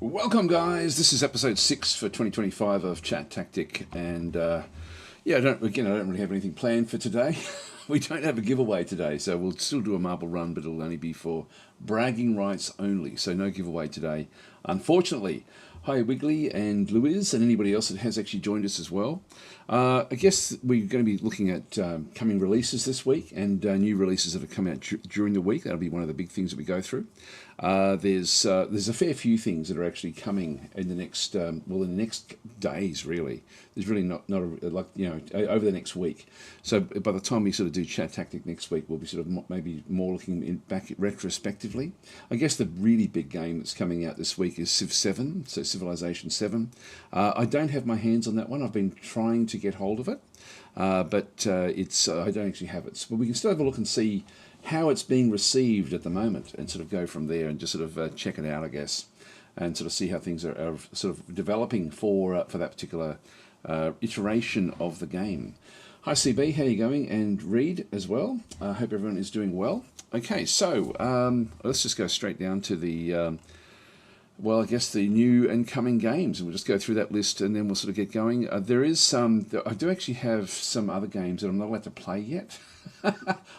Welcome, guys. This is episode 6 for 2025 of ChatTactic, and yeah, I don't really have anything planned for today. We don't have a giveaway today, so we'll still do a marble run, but it'll only be for bragging rights only. So no giveaway today, unfortunately. Hi, Wiggly and Louise, and anybody else that has actually joined us as well. I guess we're going to be looking at coming releases this week and new releases that have come out during the week. That'll be one of the big things that we go through. There's a fair few things that are actually coming in the next in the next days. Really, there's really not over the next week. So by the time we sort of do ChatTactic next week, we'll be sort of maybe more looking back retrospectively. I guess the really big game that's coming out this week is Civ 7, so Civilization 7. I don't have my hands on that one. I've been trying to get hold of it, but I don't actually have it. But we can still have a look and see how it's being received at the moment, and sort of go from there and just sort of check it out, I guess, and sort of see how things are sort of developing for that particular iteration of the game. Hi CB, how are you going? And Reed as well. I hope everyone is doing well. Okay, so let's just go straight down to the I guess the new and coming games, and we'll just go through that list and then we'll sort of get going. I do actually have some other games that I'm not allowed to play yet.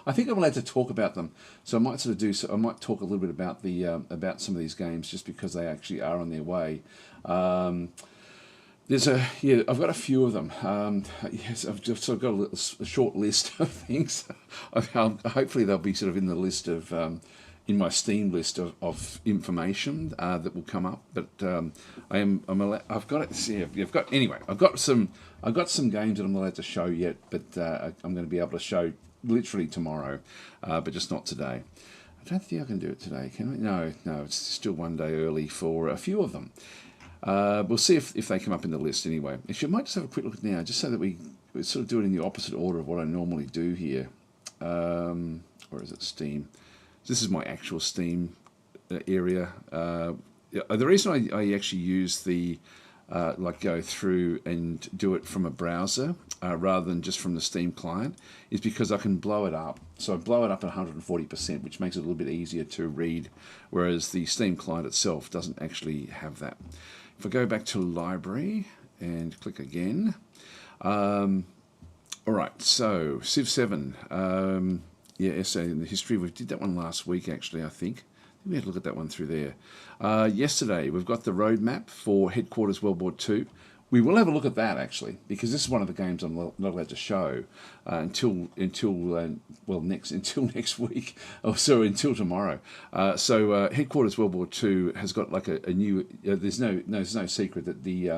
I think I'm allowed to talk about them, so I might sort of do so. I might talk a little bit about the about some of these games just because they actually are on their way. I've got a few of them. Yes, I've just sort of got a short list of things. Hopefully they'll be sort of in the list of in my Steam list of information that will come up. But I've got it. See, I've got some games that I'm not allowed to show yet, but I'm going to be able to show literally tomorrow, but just not today. I don't think I can do it today, can I? No, it's still one day early for a few of them. We'll see if they come up in the list anyway. Actually, I might just have a quick look now, just so that we sort of do it in the opposite order of what I normally do here. Or is it Steam? This is my actual Steam area. The reason I actually use the go through and do it from a browser rather than just from the Steam client is because I can blow it up. So I blow it up at 140%, which makes it a little bit easier to read, whereas the Steam client itself doesn't actually have that. If I go back to library and click again, all right, so Civ 7, essay in the history. We did that one last week, actually, I think. We had a look at that one through there. Yesterday, we've got the roadmap for Headquarters World War II. We will have a look at that, actually, because this is one of the games I'm not allowed to show until next week, until tomorrow. Headquarters World War II has got like a new. There's no secret that the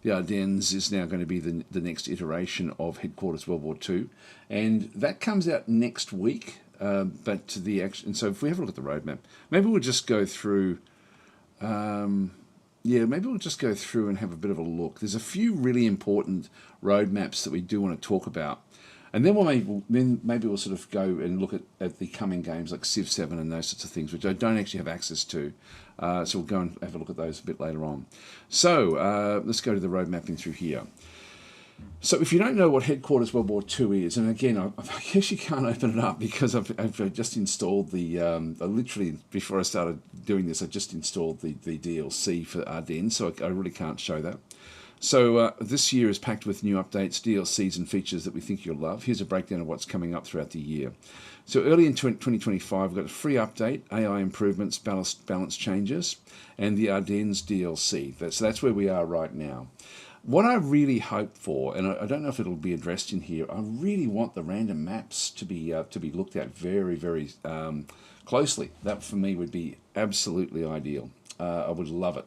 Ardennes is now going to be the next iteration of Headquarters World War II, and that comes out next week. But to the action, and so if we have a look at the roadmap, maybe we'll just go through. Maybe we'll just go through and have a bit of a look. There's a few really important roadmaps that we do want to talk about, and then maybe we'll sort of go and look at the coming games like Civ 7 and those sorts of things, which I don't actually have access to. So we'll go and have a look at those a bit later on. So let's go to the road mapping through here. So if you don't know what Headquarters World War II is, and again, I guess you can't open it up because I've just installed literally before I started doing this, I just installed the DLC for Ardennes, so I really can't show that. So this year is packed with new updates, DLCs and features that we think you'll love. Here's a breakdown of what's coming up throughout the year. So early in 2025, we've got a free update, AI improvements, balance changes, and the Ardennes DLC. That's where we are right now. What I really hope for, and I don't know if it'll be addressed in here, I really want the random maps to be looked at very, very closely. That for me would be absolutely ideal. I would love it.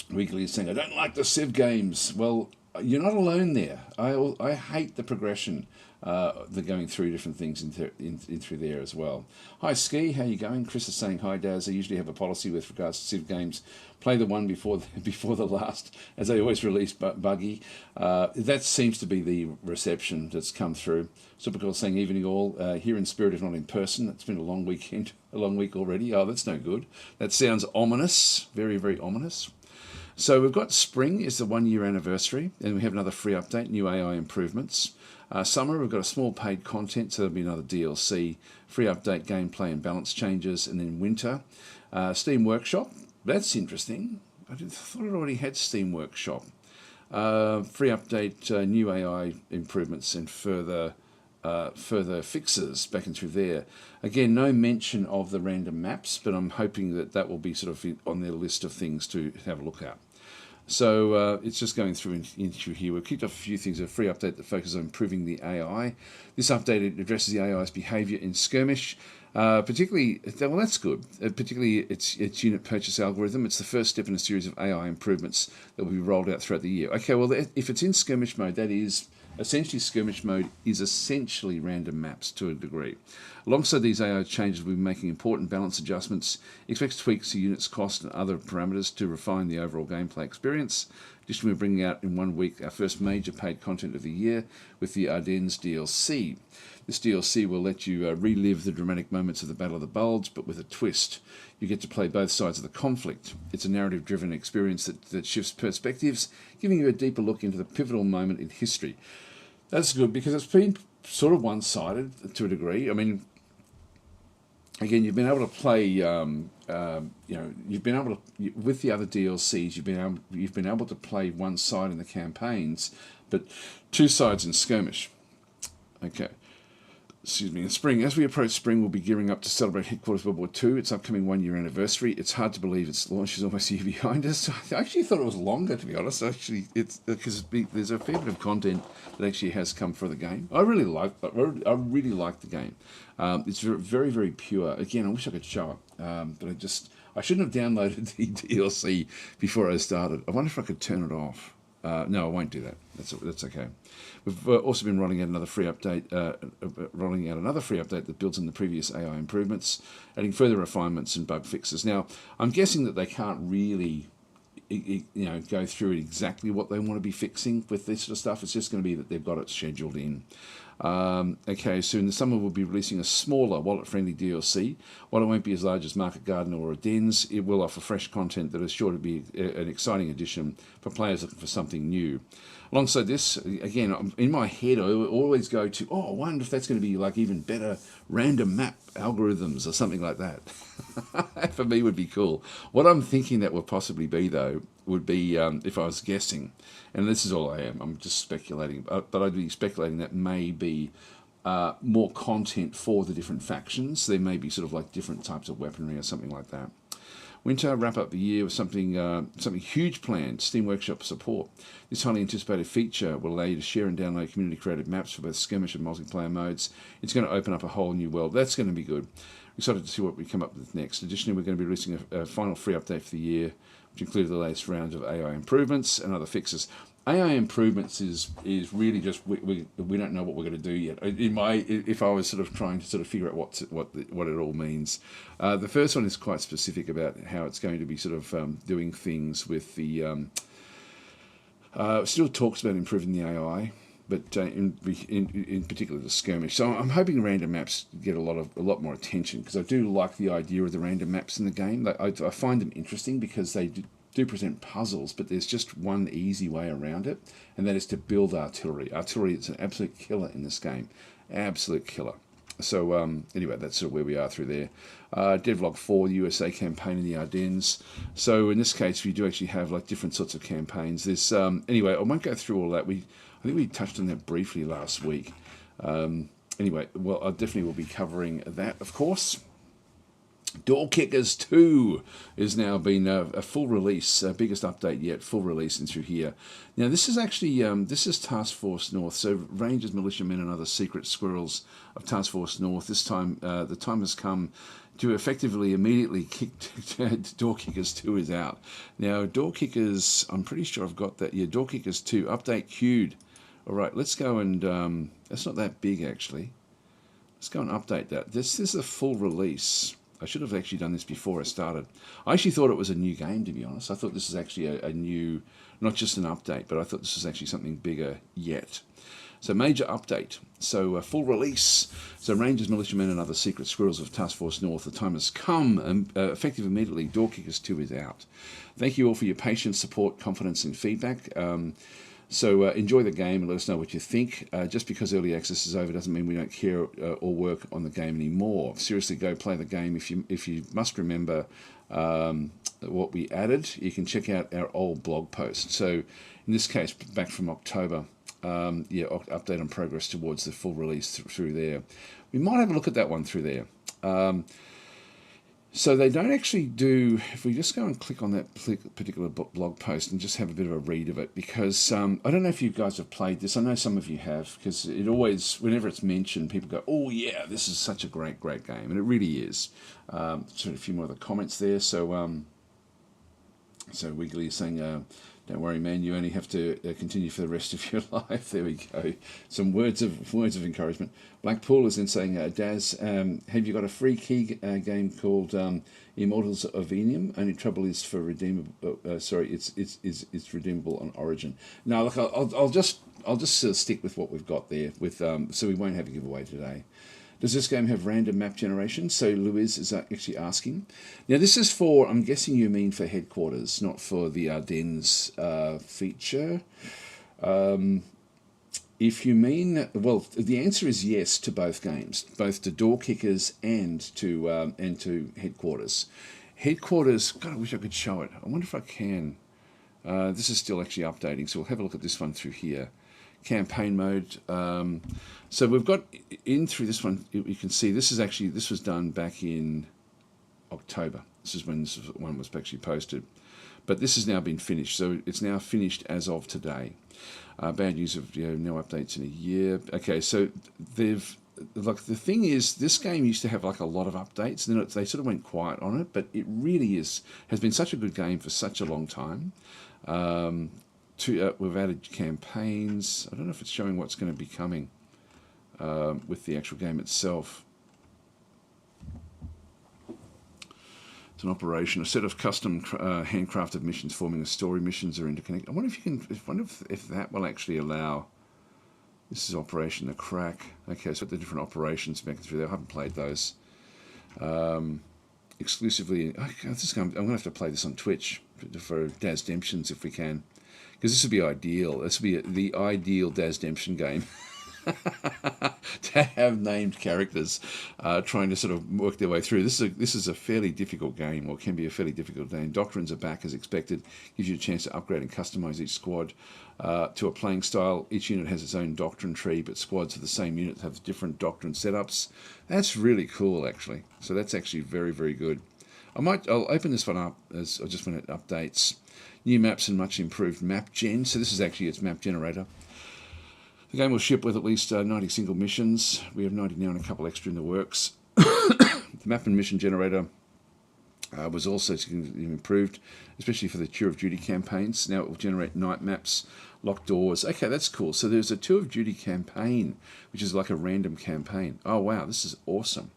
Weekly is saying, I don't like the Civ games. Well, you're not alone there. I hate the progression. They're going through different things in through there as well. Hi Ski, how you going? Chris is saying, hi Daz, I usually have a policy with regards to Civ games. Play the one before the last, as they always release buggy. That seems to be the reception that's come through. Supergirl saying, evening all, here in spirit if not in person. It's been a long weekend, a long week already. Oh, that's no good. That sounds ominous, very, very ominous. So we've got spring is the 1 year anniversary, and we have another free update, new AI improvements. Summer, we've got a small paid content, so there'll be another DLC, free update, gameplay and balance changes. And then winter, Steam Workshop, that's interesting. Thought it already had Steam Workshop. Free update, new AI improvements, and further fixes back and through there. Again, no mention of the random maps, but I'm hoping that will be sort of on their list of things to have a look at. So it's just going through into here. We've kicked off a few things. A free update that focuses on improving the AI. This update addresses the AI's behaviour in skirmish. Particularly, well, that's good. Particularly its unit purchase algorithm. It's the first step in a series of AI improvements that will be rolled out throughout the year. Okay, well, if it's in skirmish mode, that is essentially skirmish mode is essentially random maps to a degree. Alongside these AI changes, we'll be making important balance adjustments, expect tweaks to units cost and other parameters to refine the overall gameplay experience. Additionally, we're bringing out in 1 week our first major paid content of the year with the Ardennes DLC. This DLC will let you relive the dramatic moments of the Battle of the Bulge, but with a twist. You get to play both sides of the conflict. It's a narrative-driven experience that shifts perspectives, giving you a deeper look into the pivotal moment in history. That's good because it's been sort of one-sided to a degree. I mean, again, you've been able to play, you've been able to, with the other DLCs, you've been able to play one side in the campaigns, but two sides in skirmish. Okay. Excuse me, in spring. As we approach spring, we'll be gearing up to celebrate Headquarters World War II, its upcoming 1-year anniversary. It's hard to believe its launch is almost a year behind us. I actually thought it was longer, to be honest. Actually, it's because there's a fair bit of content that actually has come for the game. I really like the game. It's very, very pure. Again, I wish I could show it, but I shouldn't have downloaded the DLC before I started. I wonder if I could turn it off. No, I won't do that. That's okay. We've also been rolling out another free update. That builds on the previous AI improvements, adding further refinements and bug fixes. Now, I'm guessing that they can't really, go through exactly what they want to be fixing with this sort of stuff. It's just going to be that they've got it scheduled in. Okay, so in the summer we'll be releasing a smaller wallet-friendly DLC. While it won't be as large as Market Garden or Ardennes, it will offer fresh content that is sure to be an exciting addition for players looking for something new. Alongside this, again, in my head I always go to, I wonder if that's going to be like even better random map algorithms or something like that. For me would be cool. What I'm thinking that would possibly be, though, would be, if I was guessing, and this is all I am, I'm just speculating, but I'd be speculating that may be more content for the different factions. There may be sort of like different types of weaponry or something like that. Winter, wrap up the year with something huge planned, Steam Workshop support. This highly anticipated feature will allow you to share and download community-created maps for both skirmish and multiplayer modes. It's going to open up a whole new world. That's going to be good. Excited to see what we come up with next. Additionally, we're going to be releasing a final free update for the year, which included the latest round of AI improvements and other fixes. AI improvements is really just we don't know what we're going to do yet. If I was sort of trying to sort of figure out what it all means, the first one is quite specific about how it's going to be sort of doing things with the. Still talks about improving the AI, but in particular the skirmish. So I'm hoping random maps get a lot more attention because I do like the idea of the random maps in the game. I find them interesting because they do present puzzles, but there's just one easy way around it, and that is to build artillery. Artillery is an absolute killer in this game. Absolute killer. So anyway, that's sort of where we are through there. Devlog 4, the USA campaign in the Ardennes. So in this case, we do actually have like different sorts of campaigns. There's anyway, I won't go through all that. I think we touched on that briefly last week. Anyway, well, I definitely will be covering that, of course. Door Kickers 2 is now been a full release, biggest update yet, full release and through here. Now this is actually, this is Task Force North, so Rangers, Militiamen and other secret squirrels of Task Force North. This time, the time has come to effectively immediately kick Door Kickers 2 is out. Now Door Kickers, I'm pretty sure I've got that, yeah, Door Kickers 2, update queued. All right, let's go and, that's not that big actually. Let's go and update that. This is a full release. I should have actually done this before I started. I actually thought it was a new game, to be honest. I thought this was actually a new, not just an update, but I thought this was actually something bigger yet. So major update. So full release. So Rangers, Militiamen and other secret squirrels of Task Force North. The time has come, and effective immediately. Door Kickers 2 is out. Thank you all for your patience, support, confidence and feedback. So enjoy the game and let us know what you think. Just because early access is over doesn't mean we don't care or work on the game anymore. Seriously, go play the game. If you must remember what we added, you can check out our old blog post. So in this case, back from October, update on progress towards the full release through there. We might have a look at that one through there. So they don't actually do, if we just go and click on that particular blog post and just have a bit of a read of it, because I don't know if you guys have played this. I know some of you have, because it always, whenever it's mentioned, people go, oh yeah, this is such a great game. And it really is. Sort of a few more of the comments there. So Wiggly is saying, don't worry, man, you only have to continue for the rest of your life. There we go. Some words of encouragement. Blackpool is then saying, Daz, have you got a free key game called Immortals of Enium? Only trouble is for redeemable. It's redeemable on Origin. No, look, I'll just stick with what we've got there. So we won't have a giveaway today. Does this game have random map generation? So Louise is actually asking. Now this is for, I'm guessing you mean for headquarters, not for the Ardennes feature. If you mean, well, the answer is yes to both games, both to Door Kickers and to headquarters. Headquarters, God, I wish I could show it. I wonder if I can. This is still actually updating, so we'll have a look at this one through here. Campaign mode. So we've got in through this one, you can see this was done back in October. This is when this one was actually posted. But this has now been finished. So it's now finished as of today. Bad news of no updates in a year. Okay, so the thing is, this game used to have like a lot of updates, and then they sort of went quiet on it, but it really has been such a good game for such a long time. We've added campaigns. I don't know if it's showing what's going to be coming with the actual game itself. It's an operation, a set of custom handcrafted missions forming a story. Missions are interconnected. I wonder if you can. I wonder if that will actually allow. This is Operation the Crack. Okay, so the different operations back through there. I haven't played those. Exclusively. I'm going to have to play this on Twitch for Daz Demptions if we can. Because this would be ideal. This would be the ideal Daz Demption game. To have named characters trying to sort of work their way through. This is a fairly difficult game, or can be a fairly difficult game. Doctrines are back as expected. Gives you a chance to upgrade and customize each squad to a playing style. Each unit has its own doctrine tree, but squads of the same unit have different doctrine setups. That's really cool, actually. So that's actually very, very good. I'll open this one up as just when it updates. New maps and much improved map gen. So this is actually its map generator. The game will ship with at least 90 single missions. We have 90 now and a couple extra in the works. The map and mission generator was also significantly improved, especially for the Tour of Duty campaigns. Now it will generate night maps, locked doors. Okay, that's cool. So there's a Tour of Duty campaign, which is like a random campaign. Oh, wow, this is awesome.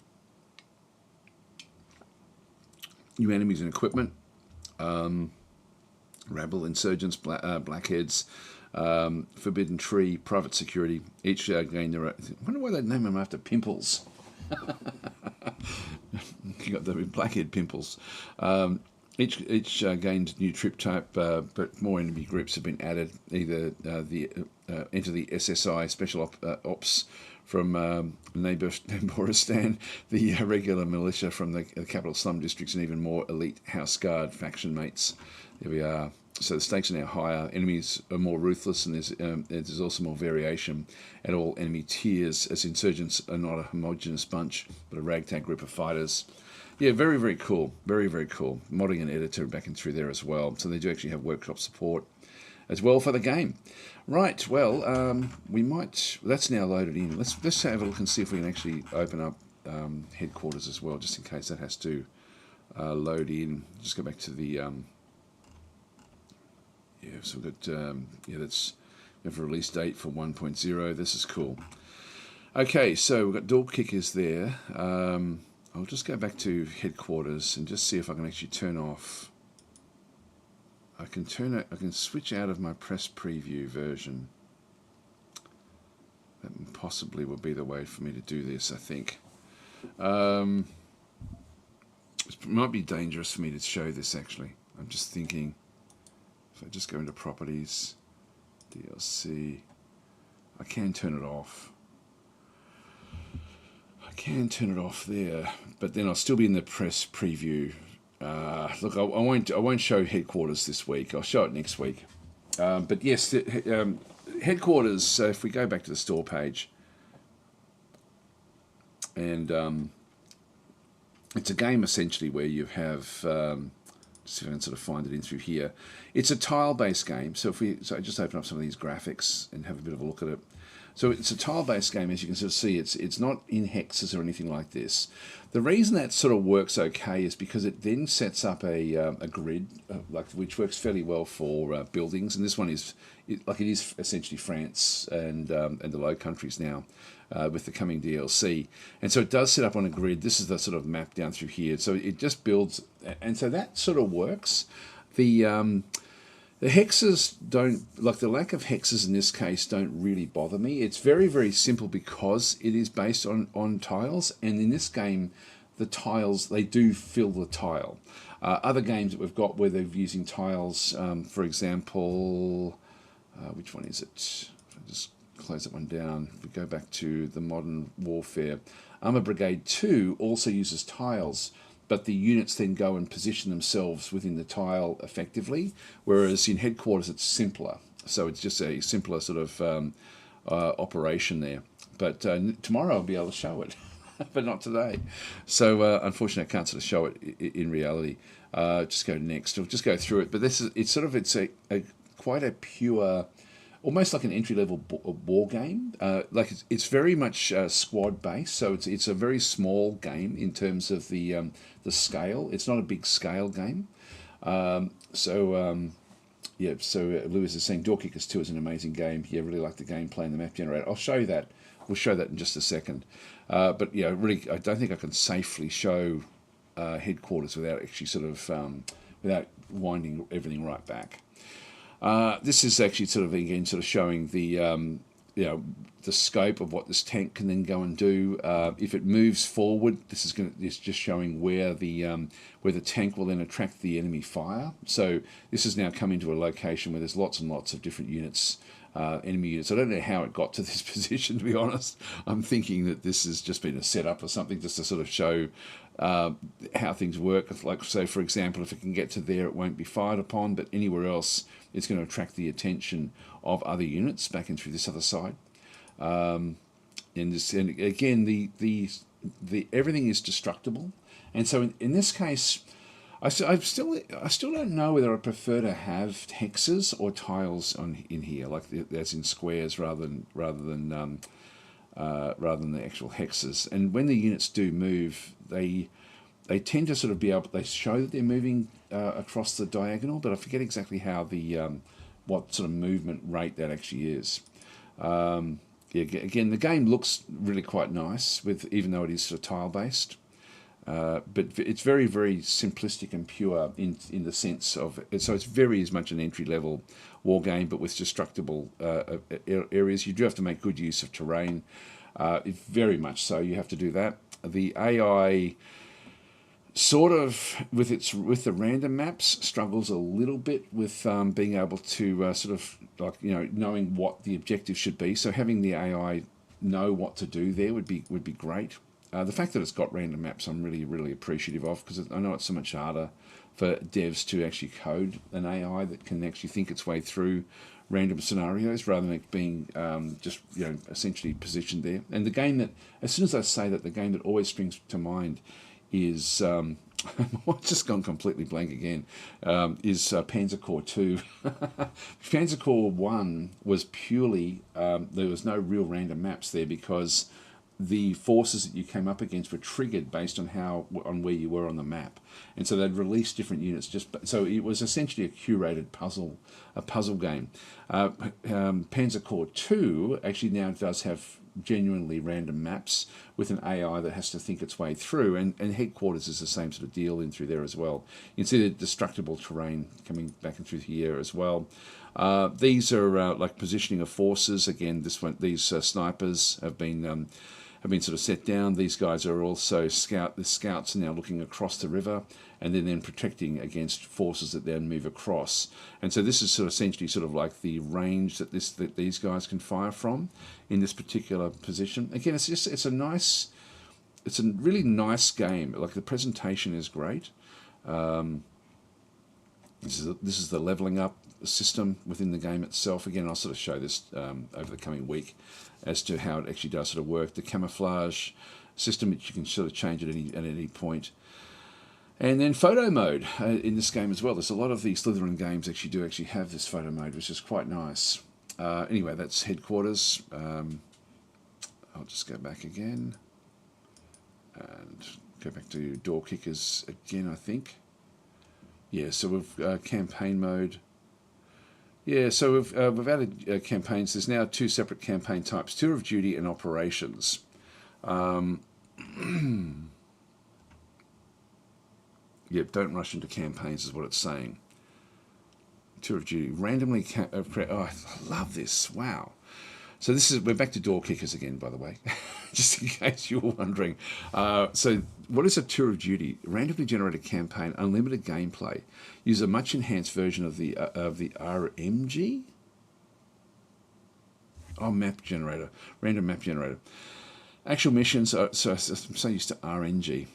New enemies and equipment. Rabble, insurgents, blackheads, Forbidden Tree, private security. Each gain their own. I wonder why they name them after pimples. You got the blackhead pimples. Each gained new trip type, but more enemy groups have been added. Either enter the SSI special ops from Neighbouristan, the regular militia from the capital slum districts, and even more elite house guard faction mates. There we are. So the stakes are now higher. Enemies are more ruthless, and there's also more variation at all enemy tiers, as insurgents are not a homogenous bunch, but a ragtag group of fighters. Yeah, very, very cool. Very, very cool. Modding and editor back in through there as well. So they do actually have workshop support as well for the game. Right, well, we might... That's now loaded in. Let's have a look and see if we can actually open up headquarters as well, just in case that has to load in. Just go back to the... Yeah, so we've got, that's, we have a release date for 1.0. This is cool. Okay, so we've got door kickers there. I'll just go back to headquarters and just see if I can actually turn off. I can switch out of my press preview version. That possibly would be the way for me to do this, I think. It might be dangerous for me to show this, actually. I'm just thinking... If I just go into properties, DLC. I can turn it off. I can turn it off there, but then I'll still be in the press preview. Look, I won't show headquarters this week. I'll show it next week. But yes, headquarters. So if we go back to the store page, and it's a game essentially where you have. See if I can sort of find it in through here. It's a tile-based game. So I just open up some of these graphics and have a bit of a look at it. So it's a tile-based game, as you can sort of see. It's not in hexes or anything like this. The reason that sort of works okay is because it then sets up a grid, which works fairly well for buildings. And this one is it is essentially France and the Low Countries now. With the coming DLC, and so it does set up on a grid. This is the sort of map down through here, so it just builds, and so that sort of works. The hexes don't, like the lack of hexes in this case, don't really bother me. It's very, very simple because it is based on tiles, and in this game, the tiles, they do fill the tile. Other games that we've got where they're using tiles, for example, which one is it? Just close that one down. If we go back to the Modern Warfare, Armour Brigade 2 also uses tiles, but the units then go and position themselves within the tile effectively, whereas in headquarters it's simpler. So it's just a simpler sort of operation there. But tomorrow I'll be able to show it, but not today. So unfortunately I can't sort of show it in reality. Just go next. I'll just go through it. But it's quite a pure, almost like an entry-level war game. Like it's very much squad-based, so it's a very small game in terms of the scale. It's not a big scale game. Yeah. So Lewis is saying Door Kickers 2 is an amazing game. Yeah, really like the gameplay and the map generator. I'll show you that. We'll show that in just a second. But yeah, really, I don't think I can safely show headquarters without actually sort of without winding everything right back. This is actually sort of again sort of showing the the scope of what this tank can then go and do. If it moves forward, it's just showing where the tank will then attract the enemy fire. So this is now coming to a location where there's lots and lots of different units, enemy units. I don't know how it got to this position, to be honest. I'm thinking that this has just been a setup or something just to sort of show how things work. Like, say, for example, if it can get to there, it won't be fired upon, but anywhere else, it's going to attract the attention of other units back in through this other side. And again, the everything is destructible, and so in this case, I still don't know whether I prefer to have hexes or tiles in here, like as in squares rather than the actual hexes. And when the units do move, they tend to sort of they show that they're moving across the diagonal, but I forget exactly how what sort of movement rate that actually is. Again, the game looks really quite nice, even though it is sort of tile based. But it's very, very simplistic and pure in the sense of so it's very as much an entry level war game, but with destructible areas. You do have to make good use of terrain. Very much so. You have to do that. The AI sort of with the random maps struggles a little bit with being able to sort of knowing what the objective should be. So having the AI know what to do there would be great. The fact that it's got random maps I'm really, really appreciative of, because I know it's so much harder for devs to actually code an AI that can actually think its way through random scenarios rather than it being just essentially positioned there. And the game that, as soon as I say that, the game that always springs to mind is I've just gone completely blank again. Is Panzer Corps 2. Panzer Corps 1 was purely there was no real random maps there because the forces that you came up against were triggered based on where you were on the map, and so they'd release different units. So it was essentially a curated puzzle game. Panzer Corps 2 actually now does have genuinely random maps with an AI that has to think its way through, and headquarters is the same sort of deal in through there as well. You can see the destructible terrain coming back in through here as well. These are like positioning of forces. Again, these snipers have been sort of set down. These guys are also the scouts are now looking across the river and then protecting against forces that then move across. And so this is sort of essentially sort of like the range that these guys can fire from in this particular position. Again, it's a really nice game. Like the presentation is great. This is the leveling up system within the game itself. Again, I'll sort of show this over the coming week as to how it actually does sort of work. The camouflage system, which you can sort of change at any point. And then photo mode in this game as well. There's a lot of the Slytherin games actually have this photo mode, which is quite nice. Anyway, that's headquarters. I'll just go back again and go back to door kickers again, I think. Yeah, so we've campaign mode. Yeah, so we've added campaigns. There's now 2 separate campaign types: tour of duty and operations. Yep, don't rush into campaigns is what it's saying. Tour of duty, randomly. Oh, I love this. Wow. So we're back to door kickers again, by the way, just in case you were wondering. So what is a tour of duty? Randomly generated campaign, unlimited gameplay. Use a much enhanced version of the RMG. Oh, map generator, random map generator. Actual missions. I'm so used to RNG.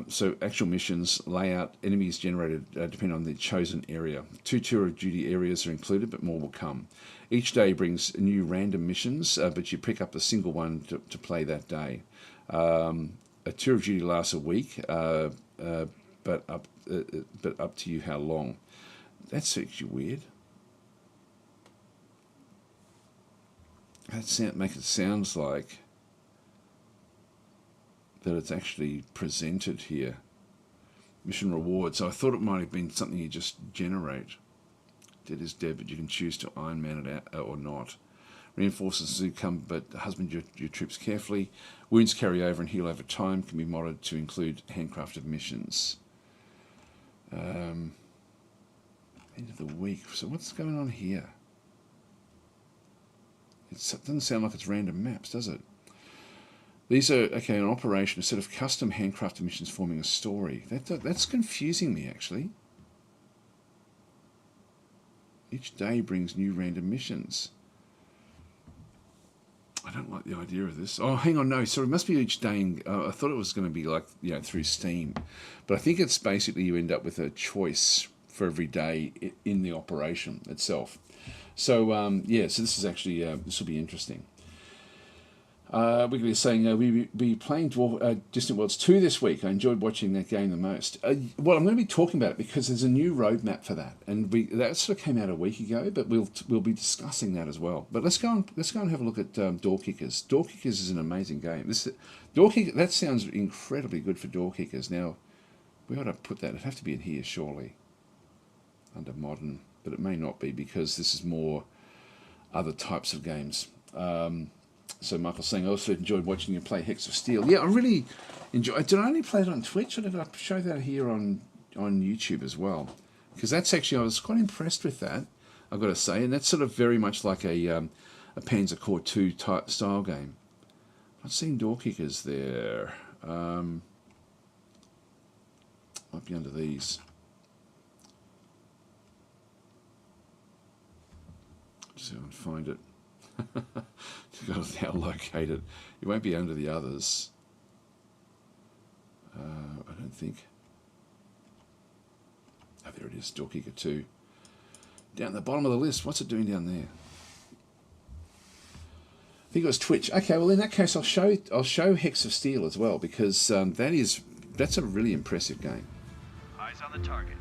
So actual missions, layout, enemies generated depending on the chosen area. 2 tour of duty areas are included, but more will come. Each day brings new random missions, but you pick up a single one to play that day. A tour of duty lasts a week, but up to you how long. That's actually weird. It sounds like that it's actually presented here. Mission rewards. So I thought it might have been something you just generate. Dead is dead, but you can choose to Iron Man it out or not. Reinforcements do come, but husband your troops carefully. Wounds carry over and heal over time. Can be modded to include handcrafted missions. End of the week. So what's going on here? It doesn't sound like it's random maps, does it? These are, okay, an operation, a set of custom handcrafted missions forming a story. That's confusing me, actually. Each day brings new random missions. I don't like the idea of this. Oh, hang on, no, sorry, it must be each day. I thought it was going to be like, through Steam. But I think it's basically you end up with a choice for every day in the operation itself. So, so this is actually, this will be interesting. Wiggly is saying we'll be playing Distant Worlds 2 this week. I enjoyed watching that game the most. Well, I'm going to be talking about it because there's a new roadmap for that, and that sort of came out a week ago. But we'll be discussing that as well. But let's go and have a look at Door Kickers. Door Kickers is an amazing game. That sounds incredibly good for Door Kickers. Now we ought to put that. It'd have to be in here surely under modern, but it may not be because this is more other types of games. So Michael's saying, I also enjoyed watching you play Hex of Steel. Yeah, I really enjoyed. Did I only play it on Twitch, or did I show that here on YouTube as well? Because that's actually, I was quite impressed with that, I've got to say. And that's sort of very much like a Panzer Corps 2 type style game. I've seen Door Kickers there. Might be under these. Just see if I can find it. You've got to now locate it. It won't be under the others. I don't think. Oh, there it is. Door Kicker 2. Down the bottom of the list. What's it doing down there? I think it was Twitch. Okay, well in that case, I'll show Hex of Steel as well because that's a really impressive game. Eyes on the target.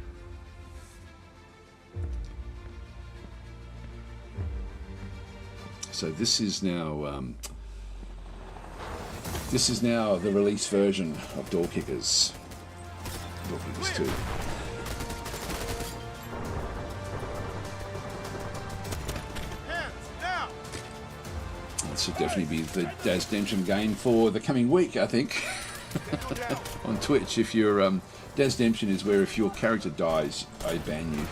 So this is now the release version of Door Kickers. Door Kickers 2. That should definitely be the Daz Demption game for the coming week, I think. On Twitch, if your Daz Demption is where if your character dies, I ban you.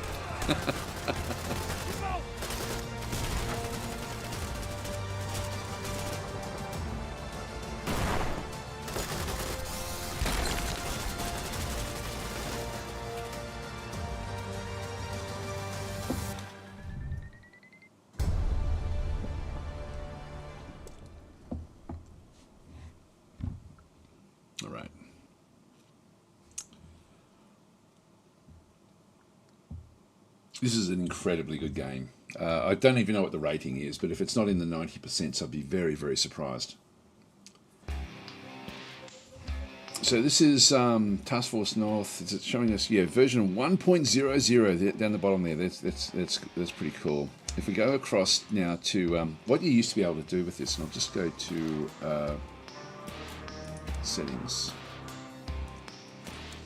This is an incredibly good game. I don't even know what the rating is, but if it's not in the 90%, I'd be very, very surprised. So this is Task Force North. It's showing us, version 1.00 down the bottom there. That's pretty cool. If we go across now to what you used to be able to do with this, and I'll just go to settings.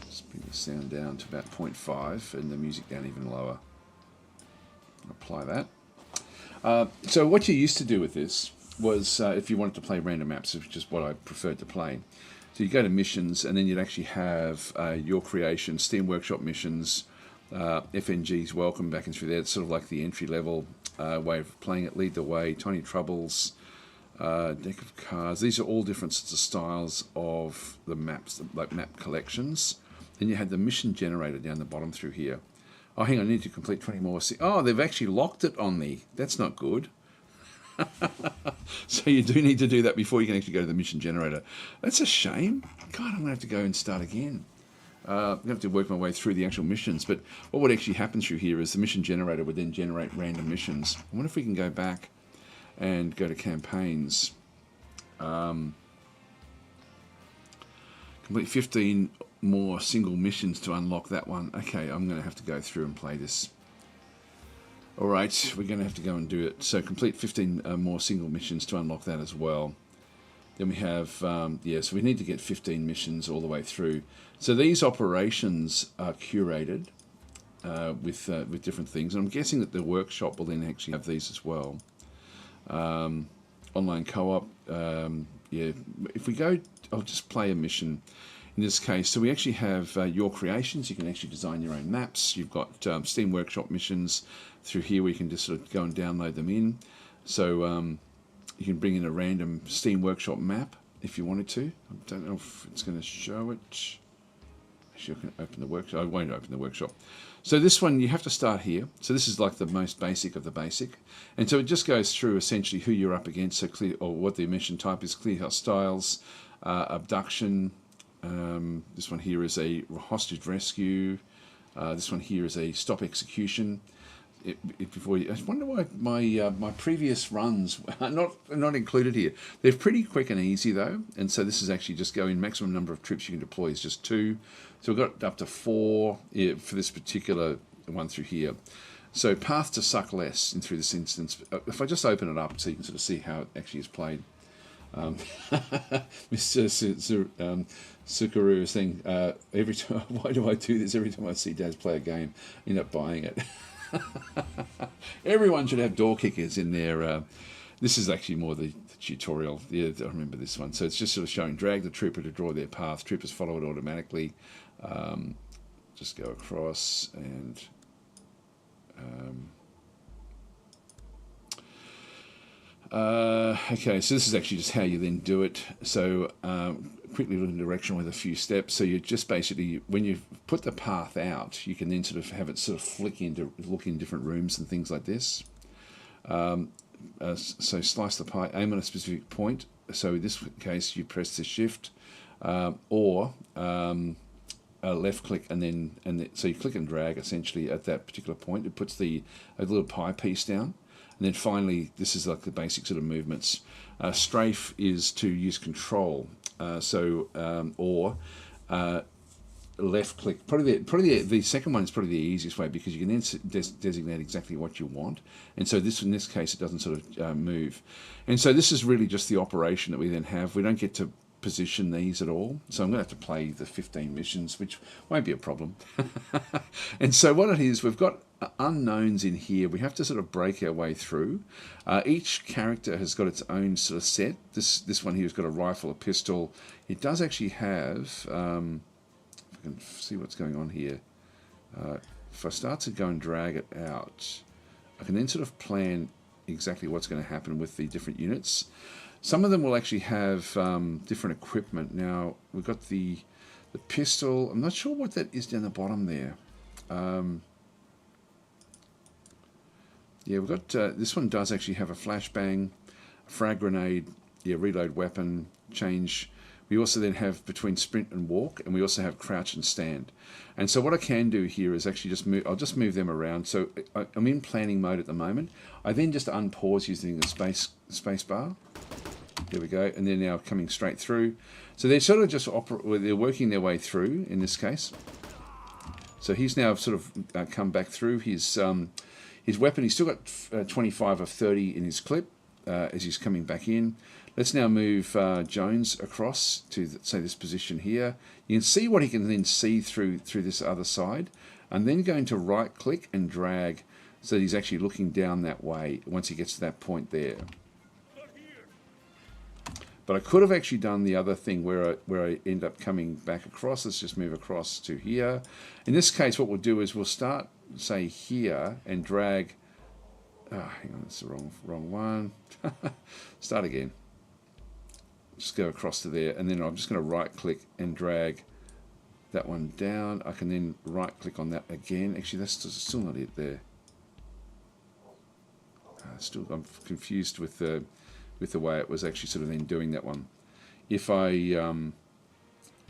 Just bring the sound down to about 0.5 and the music down even lower. Apply that. So what you used to do with this was, if you wanted to play random maps, which is what I preferred to play, so you go to missions, and then you'd actually have your creation, Steam Workshop missions, FNG's Welcome back and through there. It's sort of like the entry level way of playing it. Lead the Way, Tiny Troubles, Deck of Cards. These are all different sorts of styles of the maps, like map collections. Then you had the mission generator down the bottom through here. Oh, hang on, I need to complete 20 more. Oh, they've actually locked it on me. That's not good. So you do need to do that before you can actually go to the mission generator. That's a shame. God, I'm going to have to go and start again. I'm going to have to work my way through the actual missions. But what would actually happen through here is the mission generator would then generate random missions. I wonder if we can go back and go to campaigns. Complete 15 more single missions to unlock that one. Okay, I'm going to have to go through and play this. All right, we're going to have to go and do it. So complete 15 more single missions to unlock that as well. Then we have, so we need to get 15 missions all the way through. So these operations are curated with different things. And I'm guessing that the workshop will then actually have these as well. Online co-op, if we go, I'll just play a mission in this case. So we actually have your creations. You can actually design your own maps. You've got Steam Workshop missions through here where you can just sort of go and download them in. So you can bring in a random Steam Workshop map if you wanted to. I don't know if it's going to show it. Actually, I can open the workshop. I won't open the workshop. So this one, you have to start here. So this is like the most basic of the basic. And so it just goes through essentially who you're up against, so clear, or what the mission type is, clear hostiles, abduction. This one here is a hostage rescue. This one here is a stop execution. I wonder why my previous runs are not included here. They're pretty quick and easy though, and so this is actually just going maximum number of troops you can deploy is just 2. So we've got up to 4 for this particular one through here. So path to suck less in through this instance. If I just open it up so you can sort of see how it actually is played. Mr. Sukuru is saying, every time, why do I do this? Every time I see Daz play a game, I end up buying it. Everyone should have door kickers in their. This is actually more the tutorial. Yeah, I remember this one. So it's just sort of showing drag the trooper to draw their path. Troopers follow it automatically. Just go across and. Okay, so this is actually just how you then do it. So quickly look in direction with a few steps. So you just basically, when you put the path out, you can then sort of have it sort of flick into look in different rooms and things like this. So slice the pie, aim on a specific point. So in this case, you press the shift or left click so you click and drag essentially at that particular point. It puts a little pie piece down. And then finally, this is like the basic sort of movements. Strafe is to use control, or left click. Probably the second one is probably the easiest way because you can then designate exactly what you want. And so in this case, it doesn't sort of move. And so this is really just the operation that we then have. We don't get to position these at all. So I'm going to have to play the 15 missions, which won't be a problem. And so what it is, we've got unknowns in here. We have to sort of break our way through. Each character has got its own sort of set. This one here has got a rifle, a pistol. It does actually have, if I can see what's going on here. If I start to go and drag it out, I can then sort of plan exactly what's going to happen with the different units. Some of them will actually have different equipment. Now, we've got the pistol. I'm not sure what that is down the bottom there. Yeah, we've got this one does actually have a flashbang, a frag grenade, reload weapon, change We also then have between sprint and walk, and we also have crouch and stand. And so what I can do here is actually just move, I'll just move them around. So I'm in planning mode at the moment. I then just unpause using the space bar. There we go, and they're now coming straight through. So they're sort of just they're working their way through in this case. So he's now sort of come back through his weapon. He's still got 25 of 30 in his clip as he's coming back in. Let's now move Jones across to, say, this position here. You can see what he can then see through this other side. And then going to right-click and drag so that he's actually looking down that way once he gets to that point there. But I could have actually done the other thing where I end up coming back across. Let's just move across to here. In this case, what we'll do is we'll start, say, here and drag. Oh, hang on, that's the wrong one. Start again. Just go across to there, and then I'm just going to right-click and drag that one down. I can then right-click on that again. Actually, that's still not it there. I'm confused with the way it was actually sort of then doing that one. If I,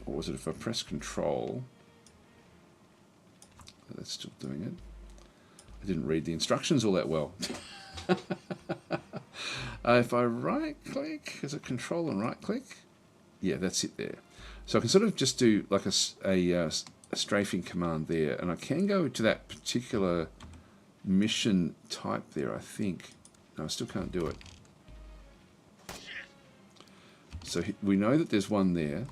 what was it? If I press Control, that's still doing it. I didn't read the instructions all that well. If I right-click, is it Control and right-click? Yeah, that's it there. So I can sort of just do like a strafing command there, and I can go to that particular mission type there, I think. No, I still can't do it. So we know that there's one there.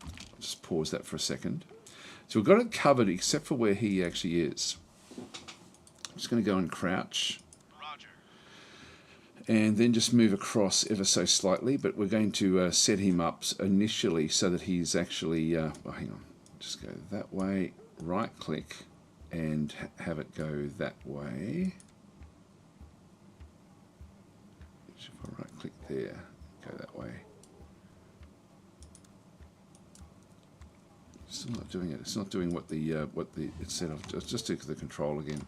I'll just pause that for a second. So we've got it covered except for where he actually is. I'm just going to go and crouch. Roger. And then just move across ever so slightly, but we're going to set him up initially so that he's actually, oh, hang on, just go that way, right click, and have it go that way. If I right click there, go that way. Still not doing it. It's not doing what it said. I'll just do the control again.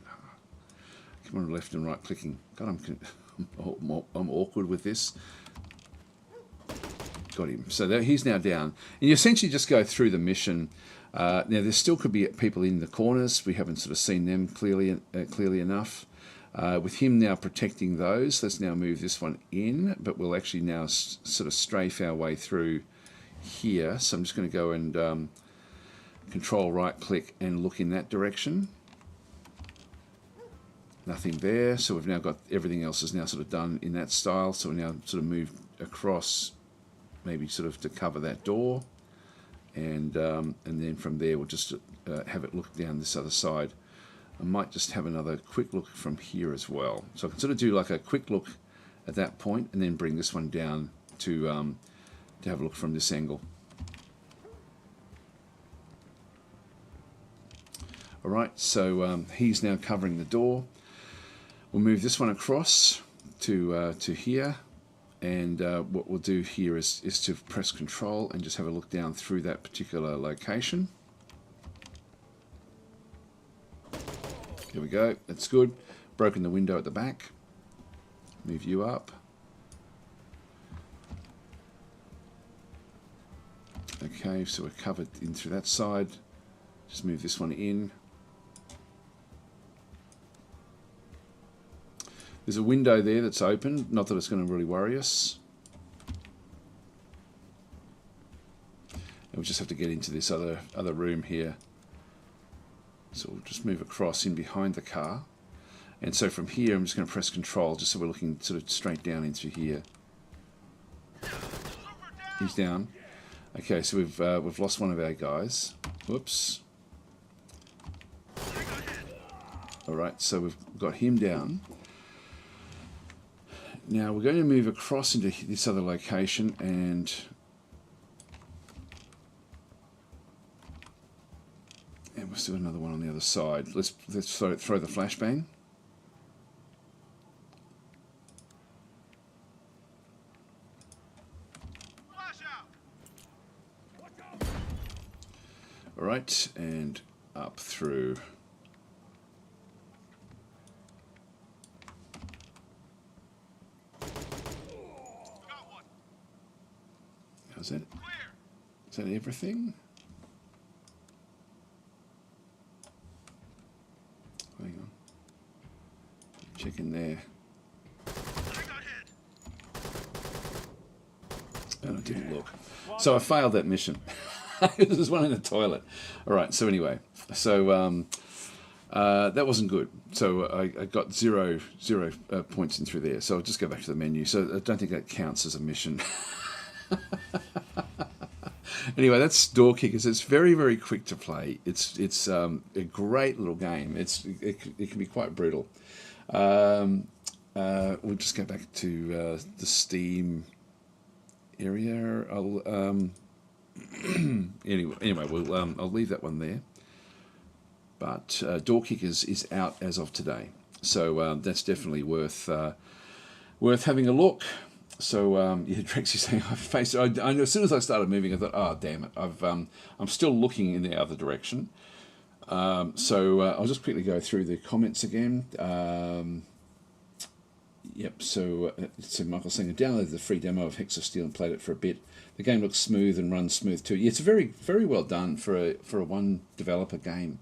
Come on, left and right clicking. God, I'm awkward with this. Got him. So he's now down. And you essentially just go through the mission. Now, there still could be people in the corners. We haven't sort of seen them clearly enough. With him now protecting those, let's now move this one in. But we'll actually now sort of strafe our way through here. So I'm just going to go and Control right-click and look in that direction. Nothing there, so we've now got everything else is now sort of done in that style. So we now sort of move across, maybe sort of to cover that door, and then from there we'll just have it look down this other side. I might just have another quick look from here as well. So I can sort of do like a quick look at that point, and then bring this one down to have a look from this angle. All right, so he's now covering the door. We'll move this one across to here, and what we'll do here is to press Control and just have a look down through that particular location. Here we go, that's good. Broken the window at the back. Move you up. Okay, so we're covered in through that side. Just move this one in. There's a window there that's open, not that it's going to really worry us. And we'll just have to get into this other room here. So we'll just move across in behind the car. And so from here, I'm just going to press Control, just so we're looking sort of straight down into here. He's down. Okay, so we've lost one of our guys. Whoops. All right, so we've got him down. Now we're going to move across into this other location, and we'll do another one on the other side. Let's throw the flashbang. Flash out. All right, and up through. Is that everything? Hang on. Check in there. And I didn't look. So I failed that mission. There's one in the toilet. All right, so anyway. So that wasn't good. So I got zero points in through there. So I'll just go back to the menu. So I don't think that counts as a mission. Anyway, that's Door Kickers. It's very, very quick to play. It's a great little game. It can be quite brutal. We'll just go back to the Steam area. Anyway, I'll leave that one there. But Door Kickers is out as of today, so that's definitely worth having a look. So yeah, Drexy's saying I faced. I know as soon as I started moving, I thought, oh damn it, I'm still looking in the other direction. So I'll just quickly go through the comments again. Yep. So Michael's saying I downloaded the free demo of Hex of Steel and played it for a bit. The game looks smooth and runs smooth too. Yeah, it's very, very well done for a one developer game.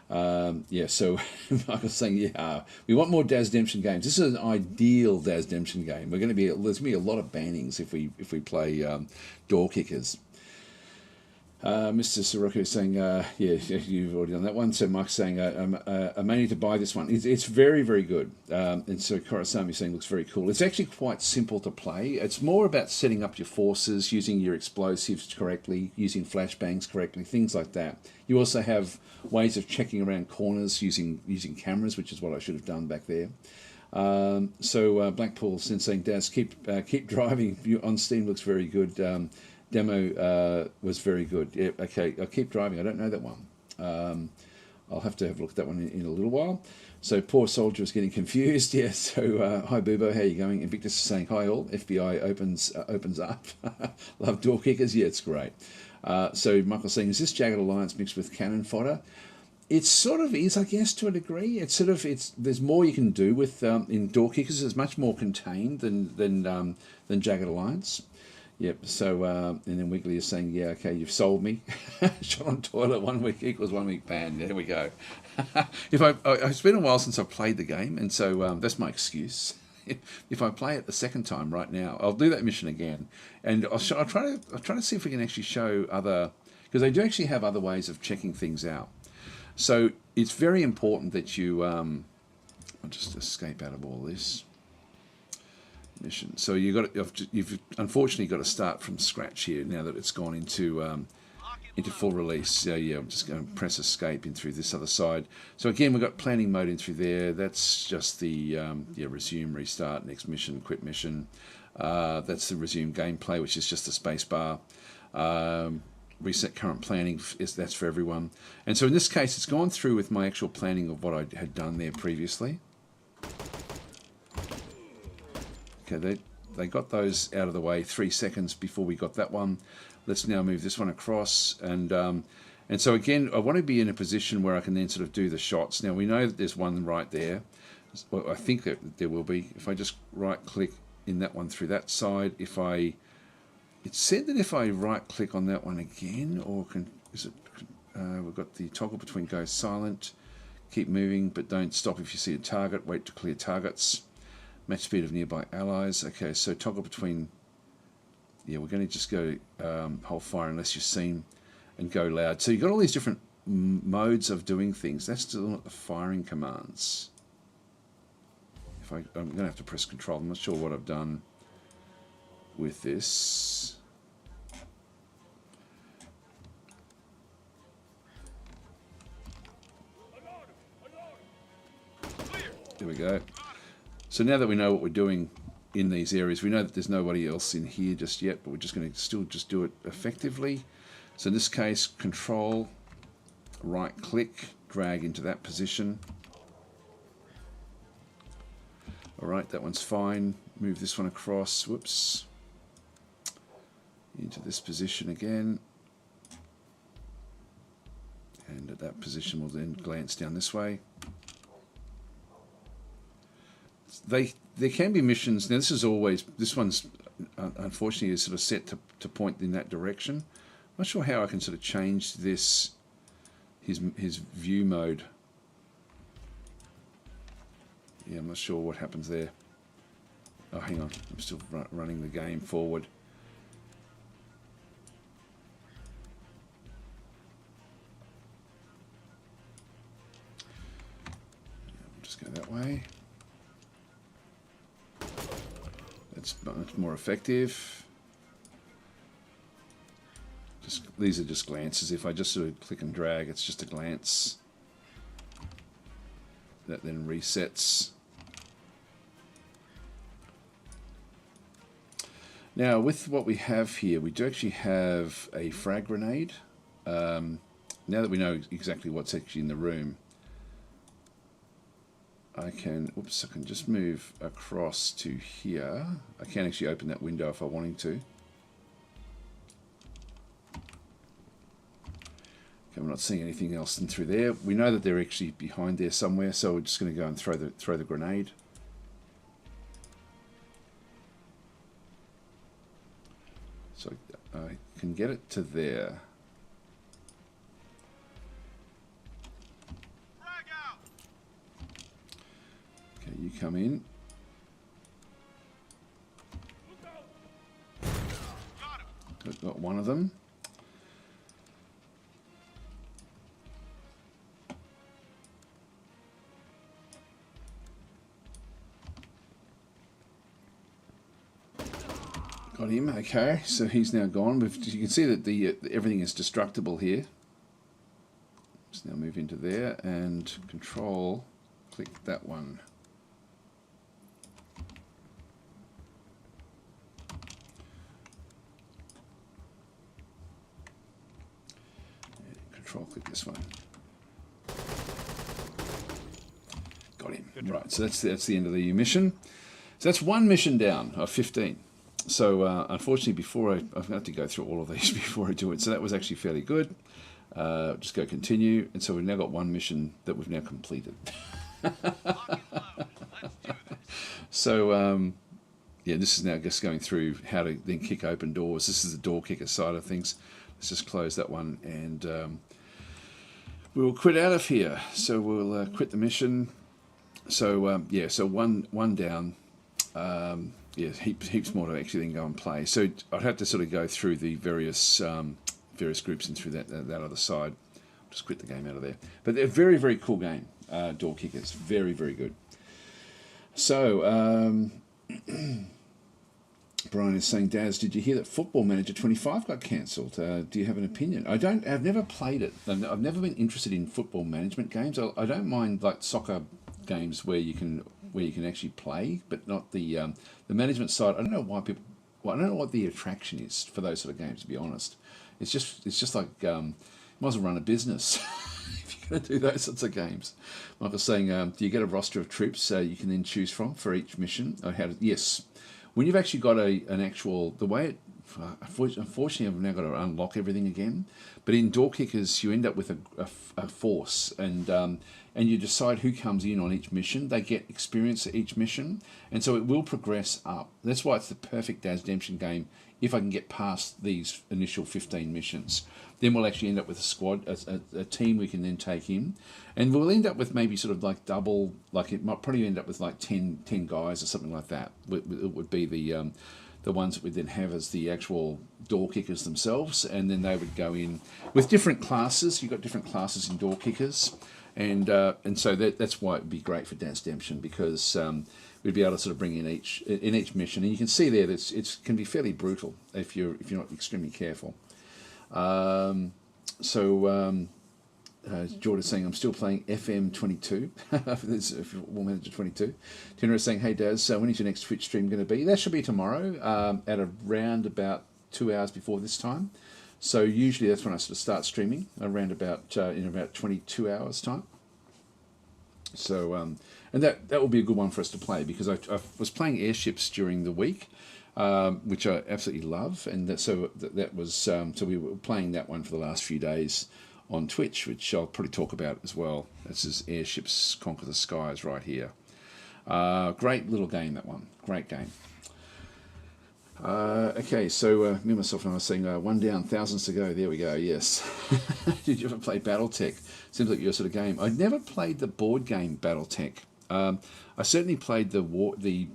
Yeah, so Michael's saying, yeah, we want more Daz Demption games. This is an ideal Daz Demption game. There's going to be a lot of bannings if we play Door Kickers. Mr. Sirocco is saying, yeah, you've already done that one. So Mike's saying, I may need to buy this one. It's very, very good. And so Korosami is saying, looks very cool. It's actually quite simple to play. It's more about setting up your forces, using your explosives correctly, using flashbangs correctly, things like that. You also have ways of checking around corners using cameras, which is what I should have done back there. So Blackpool saying, Daz, keep driving on Steam. Looks very good. Demo was very good. Yeah, okay, I'll keep driving. I don't know that one. I'll have to have a look at that one in a little while. So Poor Soldier is getting confused. Yeah, so hi Bubo, how you going? Invictus is saying, hi all. FBI opens up. Love Door Kickers. Yeah, it's great. So Michael's saying, is this Jagged Alliance mixed with cannon fodder? It sort of is, I guess, to a degree. There's more you can do with in Door Kickers. It's much more contained than Jagged Alliance. Yep. So and then Wiggly is saying, yeah, okay, you've sold me. Shot on toilet 1 week equals 1 week ban. There we go. It's been a while since I've played the game, and so that's my excuse. If I play it the second time right now, I'll do that mission again, and I'll try to see if we can actually show other, because they do actually have other ways of checking things out. So it's very important that you. I'll just escape out of all this mission. So you've unfortunately got to start from scratch here now that it's gone into full release. So yeah, I'm just going to press escape in through this other side. So again, we've got planning mode in through there. That's just the resume, restart, next mission, quit mission. That's the resume gameplay, which is just the space bar. Reset current planning, that's for everyone. And so in this case, it's gone through with my actual planning of what I had done there previously. Okay, they got those out of the way 3 seconds before we got that one. Let's now move this one across, and so again, I want to be in a position where I can then sort of do the shots. Now we know that there's one right there. Well, I think that there will be. If I just right-click in that one through that side, it said that if I right-click on that one again, or we've got the toggle between go silent, keep moving, but don't stop if you see a target. Wait to clear targets. Match speed of nearby allies. Okay, so toggle between. Yeah, we're going to just go hold fire unless you're seen, and go loud. So you've got all these different modes of doing things. That's still not the firing commands. I'm going to have to press control. I'm not sure what I've done with this. There we go. So now that we know what we're doing in these areas, we know that there's nobody else in here just yet, but we're just going to still just do it effectively. So in this case, control, right click, drag into that position. All right, that one's fine. Move this one across, whoops, into this position again. And at that position, we'll then glance down this way. there can be missions. Now this one's unfortunately is sort of set to point in that direction. I'm not sure how I can sort of change this, his view mode. Yeah, I'm not sure what happens there. Oh, hang on, I'm still running the game forward. Just go that way. That's much more effective. These are just glances. If I just sort of click and drag, it's just a glance. That then resets. Now, with what we have here, we do actually have a frag grenade. Now that we know exactly what's actually in the room, I can just move across to here. I can actually open that window if I wanted to. Okay, we're not seeing anything else in through there. We know that they're actually behind there somewhere, so we're just going to go and throw the grenade. So I can get it to there. Okay, you come in. Got one of them. Got him. Okay, so he's now gone. You can see that everything is destructible here. Just now move into there and control. Click that one. Control click this one. Got him. Right, so that's the end of the mission. So that's one mission down of 15. So unfortunately, before I've got to go through all of these before I do it. So that was actually fairly good. Just go continue, and so we've now got one mission that we've now completed. So yeah, this is now just going through how to then kick open doors. This is the door kicker side of things. Let's just close that one, and we'll quit out of here. So we'll quit the mission. So yeah, so one down. Yeah, heaps more to actually then go and play. So I'd have to sort of go through the various groups and through that other side. Just quit the game out of there. But they're a very, very cool game. Door kickers, very, very good. So Brian is saying, Daz, did you hear that Football Manager 25 got cancelled? Do you have an opinion? I've never played it. I've never been interested in football management games. I don't mind like soccer games where you can actually play, but not the management side. I don't know why people. Well, I don't know what the attraction is for those sort of games. To be honest, it's just like you might as well run a business if you're going to do those sorts of games. Michael's saying, do you get a roster of troops you can then choose from for each mission? Yes, when you've actually got an actual the way it. Unfortunately, I've now got to unlock everything again. But in Door Kickers, you end up with a force, and you decide who comes in on each mission. They get experience at each mission, and so it will progress up. That's why it's the perfect Daz Redemption game. If I can get past these initial 15 missions, then we'll actually end up with a squad, a team we can then take in, and we'll end up with maybe sort of like double. Like it might probably end up with like 10 guys or something like that. It would be the ones that we then have as the actual door kickers themselves, and then they would go in with different classes. You've got different classes in door kickers, and so that's why it'd be great for Daz Redemption, because we'd be able to sort of bring in each mission, and you can see there that it can be fairly brutal if you're not extremely careful. Jordan is saying, I'm still playing FM22. This is Football Manager 22. Tina is saying, hey Daz, when is your next Twitch stream going to be? That should be tomorrow at around about 2 hours before this time. So usually that's when I sort of start streaming, around about in about 22 hours time. So and that will be a good one for us to play, because I was playing airships during the week, which I absolutely love, and that was so we were playing that one for the last few days on Twitch, which I'll probably talk about as well. This is Airships Conquer the Skies right here. Great little game, that one. Great game. Okay, so me, myself, and I was saying one down, thousands to go. There we go, yes. Did you ever play Battletech? Seems like your sort of game. I never played the board game Battletech. I certainly played the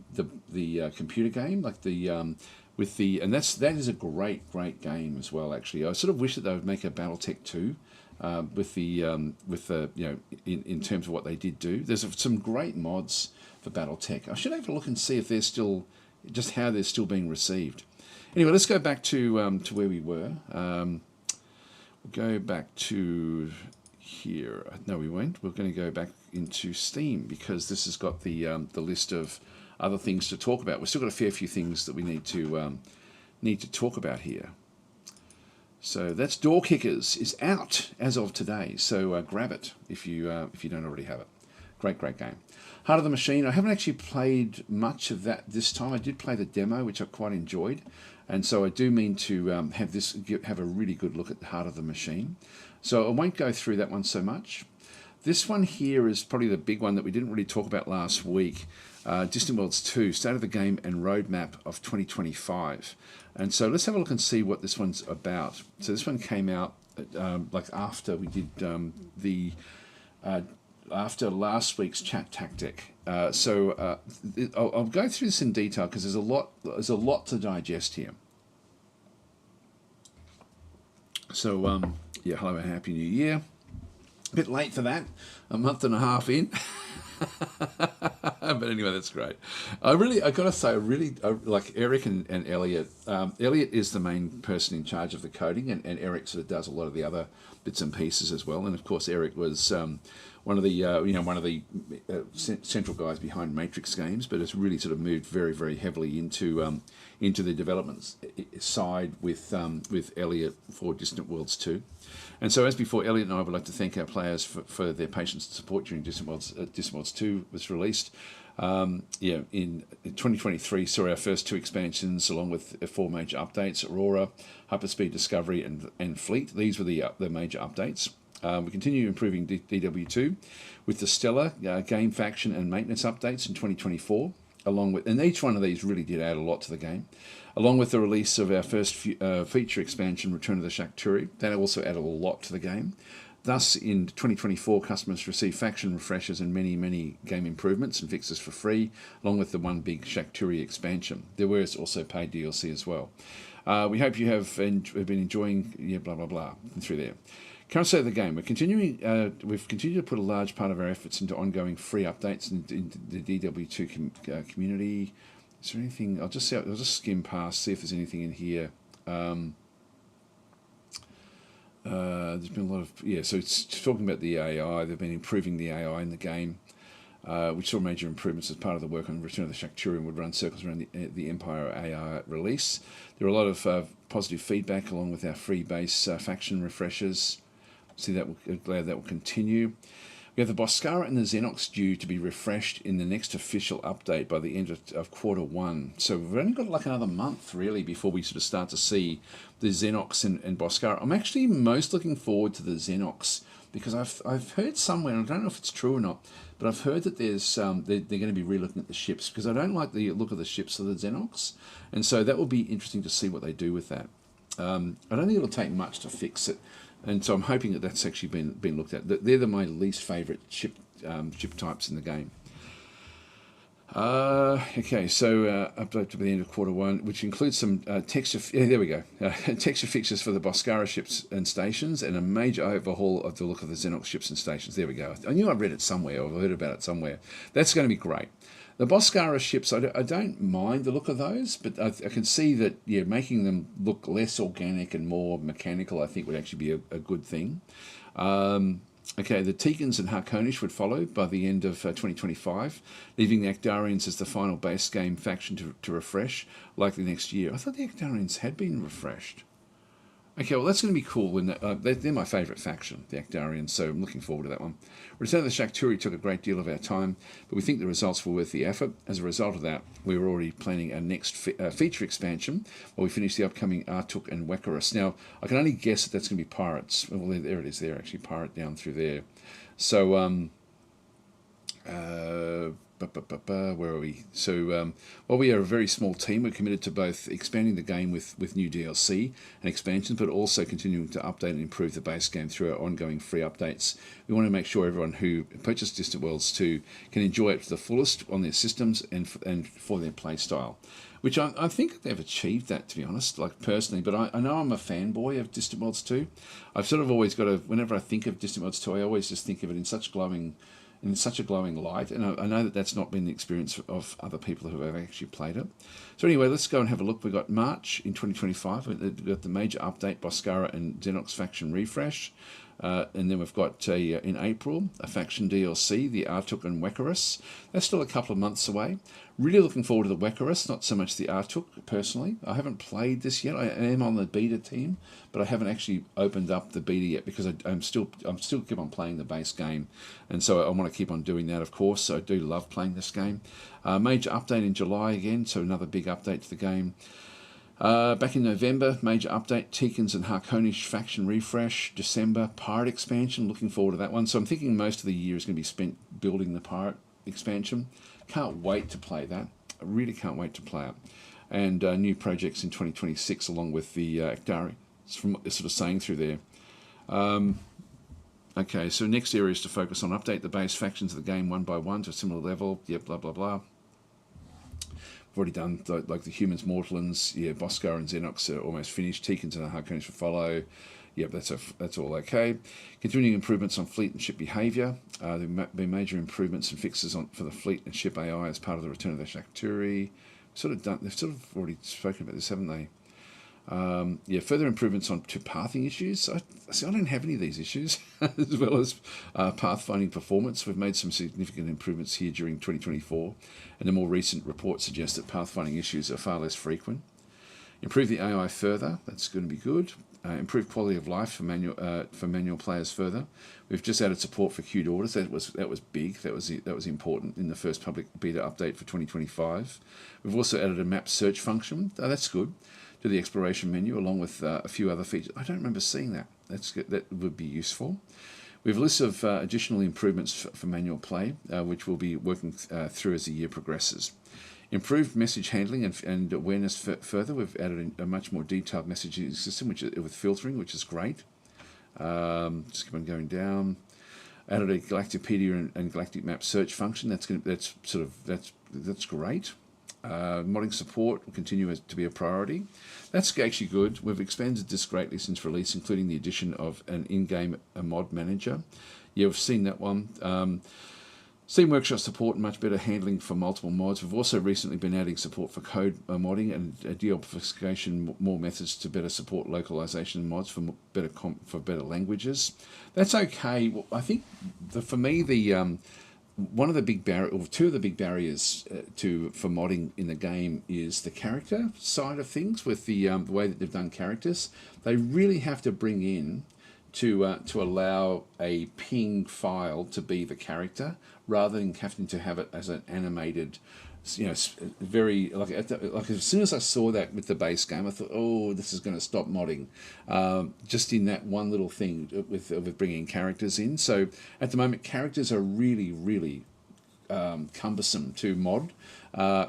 computer game, like the with the, and that is a great game as well. Actually, I sort of wish that they would make a BattleTech 2 with the in terms of what they did do. There's some great mods for BattleTech. I should have a look and see if they're still just how they're still being received. Anyway, let's go back to where we were. We'll go back to here. No, we won't. We're going to go back into Steam because this has got the list of other things to talk about. We've still got a fair few things that we need to talk about here. So that's Door Kickers is out as of today. So grab it if you don't already have it. Great game. Heart of the Machine. I haven't actually played much of that this time. I did play the demo, which I quite enjoyed, and so I do mean to have a really good look at the Heart of the Machine. So I won't go through that one so much. This one here is probably the big one that we didn't really talk about last week. Distant Worlds 2, State of the Game and Roadmap of 2025. And so let's have a look and see what this one's about. So this one came out like after we did after last week's ChatTactic. I'll go through this in detail because there's a lot to digest here. So yeah, hello and Happy New Year. A bit late for that, a month and a half in. But anyway, that's great. I gotta say, I really like Eric and Elliot. Elliot is the main person in charge of the coding, and Eric sort of does a lot of the other bits and pieces as well. And of course, Eric was one of the central guys behind Matrix games, but has really sort of moved very heavily into the development side with Elliot for Distant Worlds 2. And so, as before, Elliot and I would like to thank our players for their patience and support during Distant Worlds 2 was released. In 2023 saw our first 2 expansions along with 4 major updates: Aurora, Hyperspeed Discovery, and Fleet. These were the major updates. We continue improving DW2 with the Stellar game faction and maintenance updates in 2024. And each one of these really did add a lot to the game, along with the release of our first feature expansion, Return of the Shakturi. That also added a lot to the game. Thus, in 2024, customers receive faction refreshers and many game improvements and fixes for free, along with the one big Shakturi expansion. There was also paid DLC as well. We hope you have been enjoying blah blah blah through there. Current state of the game. We've continued to put a large part of our efforts into ongoing free updates in the DW2 community. Is there anything? I'll just skim past, see if there's anything in here. There's been a lot of So it's talking about the AI. They've been improving the AI in the game, which saw major improvements as part of the work on Return of the Shakturi and would run circles around the Empire AI release. There are a lot of positive feedback along with our free base faction refreshers. Glad that will continue. We have the Boscara and the Xenox due to be refreshed in the next official update by the end of Q1. So we've only got like another month really before we sort of start to see the Xenox and Boscara. I'm actually most looking forward to the Xenox because I've heard somewhere, and I don't know if it's true or not, but I've heard that there's they're going to be re-looking at the ships because I don't like the look of the ships of the Xenox, and so that will be interesting to see what they do with that. I don't think it'll take much to fix it. And so I'm hoping that that's actually been looked at. They're my least favourite ship types in the game. Okay, so update to the end of Q1, which includes some texture. There we go. Texture fixtures for the Boscara ships and stations, and a major overhaul of the look of the Xenox ships and stations. There we go. I knew I read it somewhere, or heard about it somewhere. That's going to be great. The Boscara ships, I don't mind the look of those, but I can see that making them look less organic and more mechanical, I think, would actually be a good thing. Okay, the Tikans and Harkonish would follow by the end of 2025, leaving the Actarians as the final base game faction to refresh, likely next year. I thought the Actarians had been refreshed. Okay, well, that's going to be cool. When they're my favourite faction, the Actarians, so I'm looking forward to that one. Return of the Shakturi took a great deal of our time, but we think the results were worth the effort. As a result of that, we were already planning our next feature expansion while we finish the upcoming Artuk and Wekaris. Now, I can only guess that that's going to be pirates. Well, there it is there, actually, pirate down through there. So, where are we? So, while we are a very small team, we're committed to both expanding the game with new DLC and expansions, but also continuing to update and improve the base game through our ongoing free updates. We want to make sure everyone who purchased Distant Worlds 2 can enjoy it to the fullest on their systems and for their play style. Which I think they've achieved that, to be honest, like personally. But I know I'm a fanboy of Distant Worlds 2. I've sort of always got to, whenever I think of Distant Worlds 2, I always just think of it in such a glowing light. And I know that that's not been the experience of other people who have actually played it. So anyway, let's go and have a look. We've got March in 2025. We've got the major update, Boscara and Xenox faction refresh. And then we've got in April a faction DLC, the Artuk and Wekarus. That's still a couple of months away. Really looking forward to the Wekarus, not so much the Artuk personally. I haven't played this yet. I am on the beta team, but I haven't actually opened up the beta yet because I'm still keep on playing the base game, and so I want to keep on doing that, of course. So I do love playing this game. Major update in July again, so another big update to the game. Back in November, major update, Tikans and Harkonish faction refresh. December, Pirate expansion, looking forward to that one. So I'm thinking most of the year is going to be spent building the Pirate expansion. Can't wait to play that. I really can't wait to play it. And new projects in 2026 along with the Akdari. It's from what they're sort of saying through there. Okay, so next area is to focus on update the base factions of the game one by one to a similar level. Yep, blah, blah, blah. We've already done like the Humans, Mortlands, yeah, Boscar and Xenox are almost finished. Tikans and Harkonish will follow. Yep, that's all okay. Continuing improvements on fleet and ship behaviour. There will be major improvements and fixes for the fleet and ship AI as part of the return of the Shakturi. They've sort of already spoken about this, haven't they? Yeah, further improvements on to pathing issues. I don't have any of these issues, as well as pathfinding performance. We've made some significant improvements here during 2024, and the more recent report suggests that pathfinding issues are far less frequent. Improve the AI further. That's going to be good. Improve quality of life for manual players further. We've just added support for queued orders. That was big. That was important in the first public beta update for 2025. We've also added a map search function. That's good. To the exploration menu, along with a few other features. I don't remember seeing that. That's good. That would be useful. We have a list of additional improvements for manual play, which we'll be working through as the year progresses. Improved message handling and awareness further. We've added a much more detailed messaging system, with filtering, which is great. Just keep on going down. Added a Galactipedia and Galactic Map search function. That's great. Modding support will continue to be a priority. That's actually good. We've expanded this greatly since release, including the addition of an in-game mod manager. Yeah, we've seen that one. Steam Workshop support and much better handling for multiple mods. We've also recently been adding support for code modding and deobfuscation, more methods to better support localization mods for better languages. That's okay. Well, I think for me one of the big two of the big barriers for modding in the game is the character side of things. With the way that they've done characters, they really have to bring in to allow a ping file to be the character rather than having to have it as an animated. Very like as soon as I saw that with the base game, I thought, oh, this is going to stop modding. Just in that one little thing with bringing characters in. So at the moment, characters are really, really cumbersome to mod,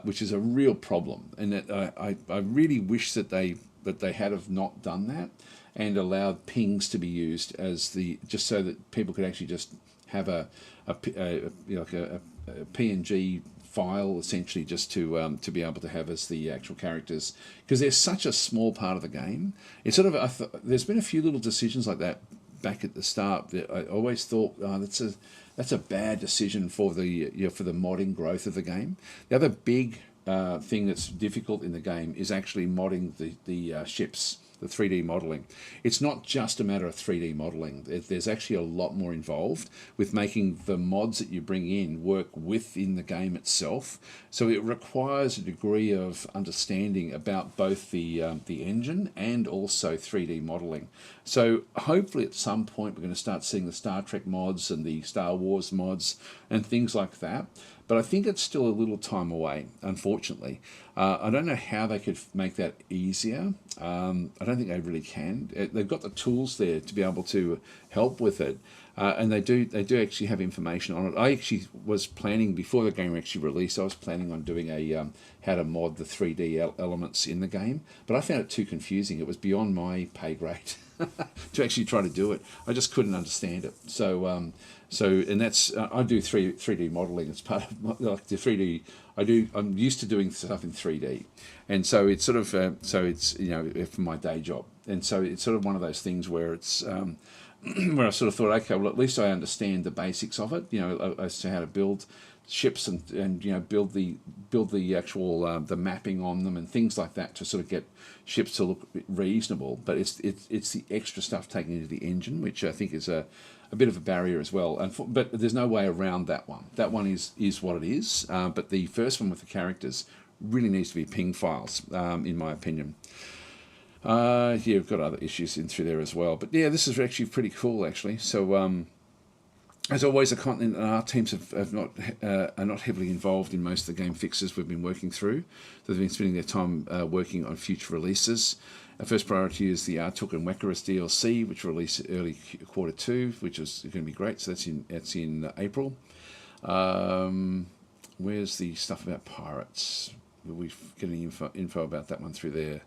which is a real problem. And that I really wish that they had have not done that and allowed pings to be used as just so that people could actually just have a PNG file essentially just to be able to have as the actual characters, because they're such a small part of the game. It's sort of there's been a few little decisions like that back at the start that I always thought that's a bad decision for the for the modding growth of the game. The other big thing that's difficult in the game is actually modding the ships. The 3D modeling. It's not just a matter of 3D modeling. There's actually a lot more involved with making the mods that you bring in work within the game itself. So it requires a degree of understanding about both the engine and also 3D modeling. So hopefully at some point we're going to start seeing the Star Trek mods and the Star Wars mods and things like that. but I think it's still a little time away, unfortunately. I don't know how they could make that easier. I don't think they really can. They've got the tools there to be able to help with it, and they do actually have information on it. I actually was planning, before the game actually released, I was planning on doing a how to mod the 3D elements in the game, but I found it too confusing. It was beyond my pay grade to actually try to do it. I just couldn't understand it. So and that's I do 3D modeling. It's part of like the 3D. I'm used to doing stuff in 3D, and so it's sort of so it's for my day job, and so it's sort of one of those things where it's where I sort of thought, okay, well at least I understand the basics of it, as to how to build ships and build the actual the mapping on them and things like that to sort of get ships to look reasonable. But it's the extra stuff taken into the engine, which I think is a bit of a barrier as well. But there's no way around that one. That one is what it is. But the first one with the characters really needs to be ping files, in my opinion. Yeah, we've got other issues in through there as well. But yeah, this is actually pretty cool, actually. So as always, the content and art teams are not heavily involved in most of the game fixes we've been working through. They've been spending their time working on future releases. Our first priority is the Artuk and Wekarus DLC, which will release early Q2, which is going to be great. So that's in April. Where's the stuff about pirates? Will we get any info about that one through there?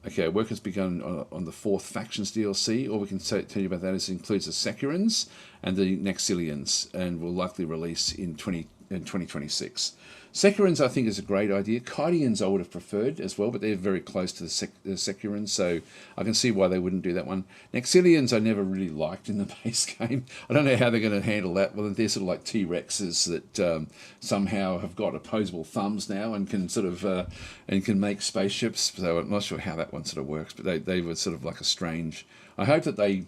Okay, work has begun on the 4th Factions DLC. All we can tell you about that is it includes the Securans and the Nexilians, and will likely release in 2026. Securans, I think, is a great idea. Kydians I would have preferred as well, but they're very close to the Securans, so I can see why they wouldn't do that one. Nexilians I never really liked in the base game. I don't know how they're going to handle that. Well, they're sort of like T-Rexes that somehow have got opposable thumbs now and can sort of and can make spaceships. So I'm not sure how that one sort of works, but they were sort of like a strange. I hope that they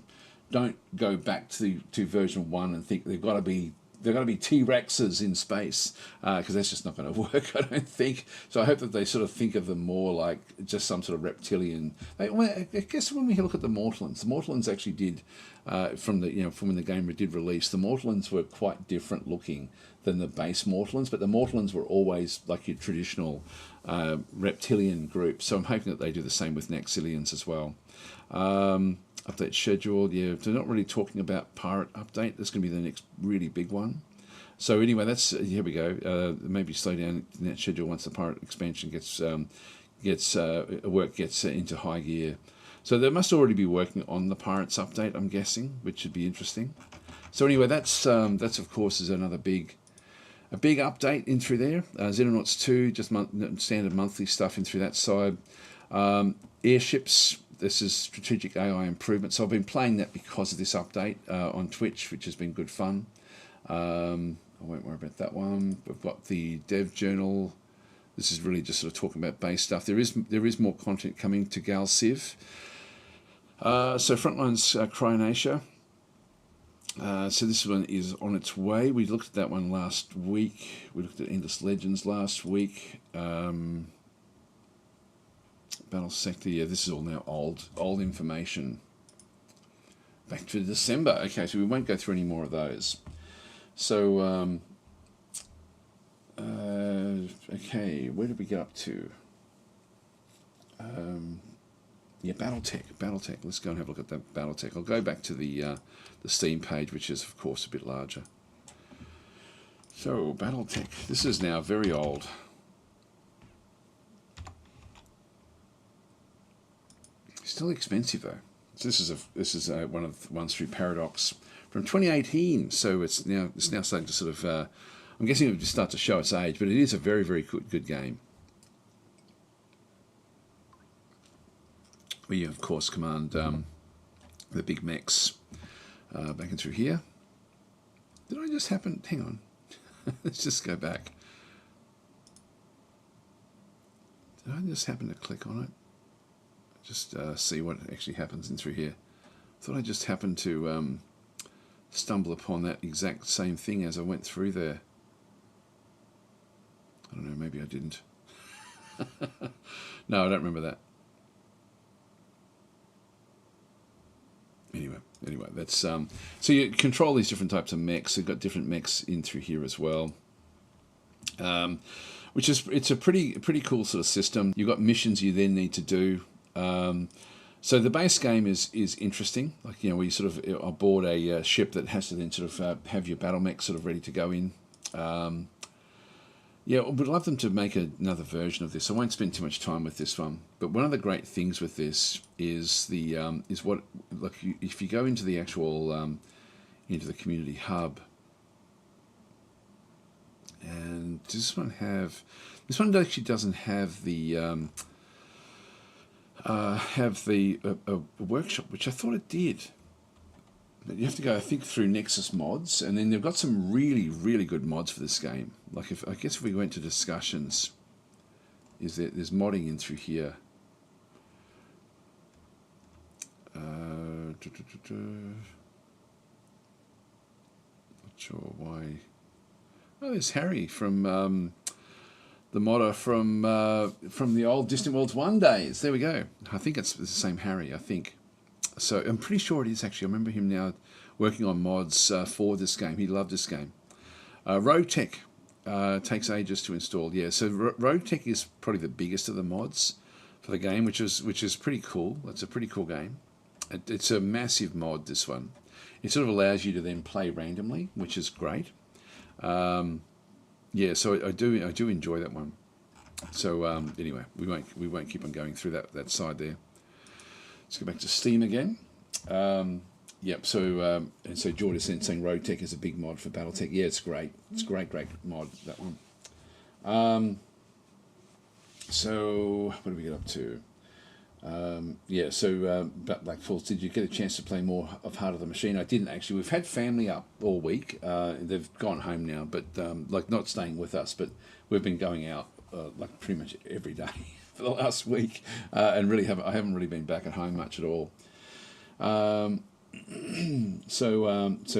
don't go back to version 1 and think they've got to be T-Rexes in space, because that's just not going to work, I don't think. So I hope that they sort of think of them more like just some sort of reptilian. I guess when we look at the Mortallans actually did, from when the game did release, the Mortallans were quite different looking than the base Mortallans, but the Mortallans were always like your traditional reptilian group. So I'm hoping that they do the same with Nexilians as well. Update schedule, yeah, they're not really talking about pirate update. That's going to be the next really big one. So anyway, that's here we go. Maybe slow down that schedule once the pirate expansion gets into high gear. So they must already be working on the pirates update, I'm guessing, which should be interesting. So anyway, that's of course is another big update in through there. Xenonauts 2, just standard monthly stuff in through that side. Airships. This is strategic AI improvement. So I've been playing that because of this update on Twitch, which has been good fun. I won't worry about that one. We've got the dev journal. This is really just sort of talking about base stuff. There is more content coming to Gal Civ. So Frontlines Cryonatia. So this one is on its way. We looked at that one last week. We looked at Endless Legends last week. Battle Sector, yeah, this is all now old information. Back to December. Okay, so we won't go through any more of those. So, okay, where did we get up to? Yeah, BattleTech. Let's go and have a look at that BattleTech. I'll go back to the Steam page, which is, of course, a bit larger. So, BattleTech. This is now very old. Still expensive though. So this is one of the ones through Paradox from 2018. So it's now starting to sort of. I'm guessing it would just start to show its age, but it is a very very good game. We of course command the big mechs back and through here. Did I just happen? Hang on. Let's just go back. Did I just happen to click on it? Just see what actually happens in through here. I thought I just happened to stumble upon that exact same thing as I went through there. I don't know, maybe I didn't. No, I don't remember that. Anyway, anyway, that's so you control these different types of mechs. You've got different mechs in through here as well. Which is, it's a pretty cool sort of system. You've got missions you then need to do. So the base game is interesting. Like, you know, where you sort of aboard a ship that has to then sort of have your battle mech sort of ready to go in. Yeah, I would love them to make another version of this. I won't spend too much time with this one. But one of the great things with this is the if you go into the actual into the community hub. And does this one actually doesn't have the workshop, which I thought it did. But you have to go, I think, through Nexus mods, and then they've got some really good mods for this game. Like, if we went to discussions, there's modding in through here. Not sure why. Oh, there's Harry from the modder from the old Distant Worlds 1 days. There we go. I think it's the same Harry, I think. So I'm pretty sure it is, actually. I remember him now working on mods for this game. He loved this game. Rogue Tech takes ages to install. Yeah, so Rogue Tech is probably the biggest of the mods for the game, which is pretty cool. It's a pretty cool game. It's a massive mod, this one. It sort of allows you to then play randomly, which is great. Yeah, so I do enjoy that one. So anyway, we won't keep on going through that side there. Let's go back to Steam again. Yep. So and so George is saying Road Tech is a big mod for BattleTech. Yeah, it's great. It's a great mod, that one. So what do we get up to? Yeah. So Black Falls, did you get a chance to play more of Heart of the Machine? I didn't actually. We've had family up all week. They've gone home now, but like not staying with us, but we've been going out like pretty much every day for the last week, and I haven't really been back at home much at all. So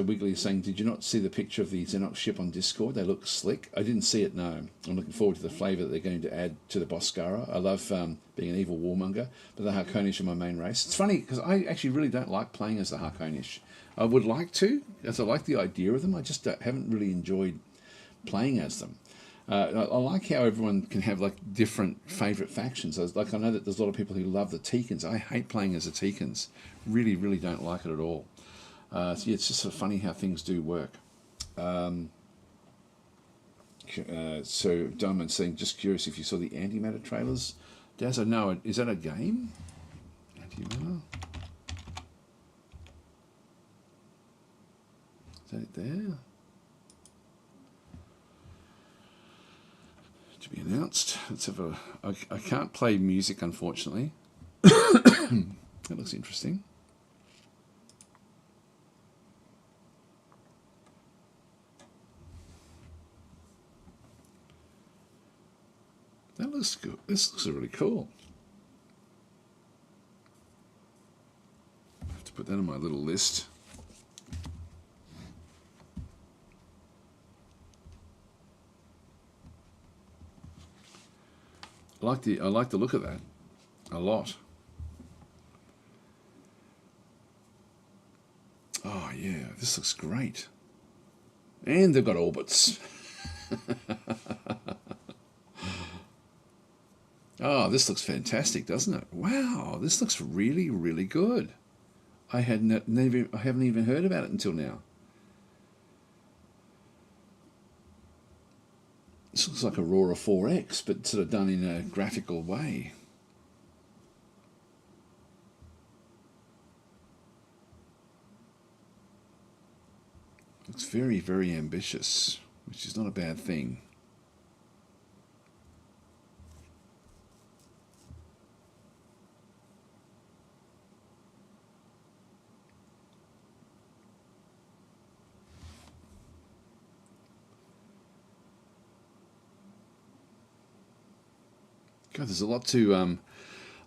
Wiggly is saying, did you not see the picture of the Xenox ship on Discord? They look slick. I didn't see it, no. I'm looking forward to the flavour that they're going to add to the Boscara. I love being an evil warmonger, but the Harkonish are my main race. It's funny, because I actually really don't like playing as the Harkonish. I would like to, as I like the idea of them. I just haven't really enjoyed playing as them. I like how everyone can have like different favourite factions. I know that there's a lot of people who love the Teekans. I hate playing as the Teekans. Really don't like it at all. So yeah, it's just sort of funny how things do work. So Diamond's saying, just curious if you saw the Antimatter trailers. Daz, I know, is that a game? Antimatter? Is that it there? To be announced. Let's have a. I can't play music, unfortunately. That looks interesting. That looks good. This looks really cool. I have to put that on my little list. I like the look of that a lot. Oh yeah, this looks great. And they've got orbits. Oh, this looks fantastic, doesn't it? Wow, this looks really good. I haven't even heard about it until now. This looks like Aurora 4X, but sort of done in a graphical way. Looks very ambitious, which is not a bad thing. God, there's a lot to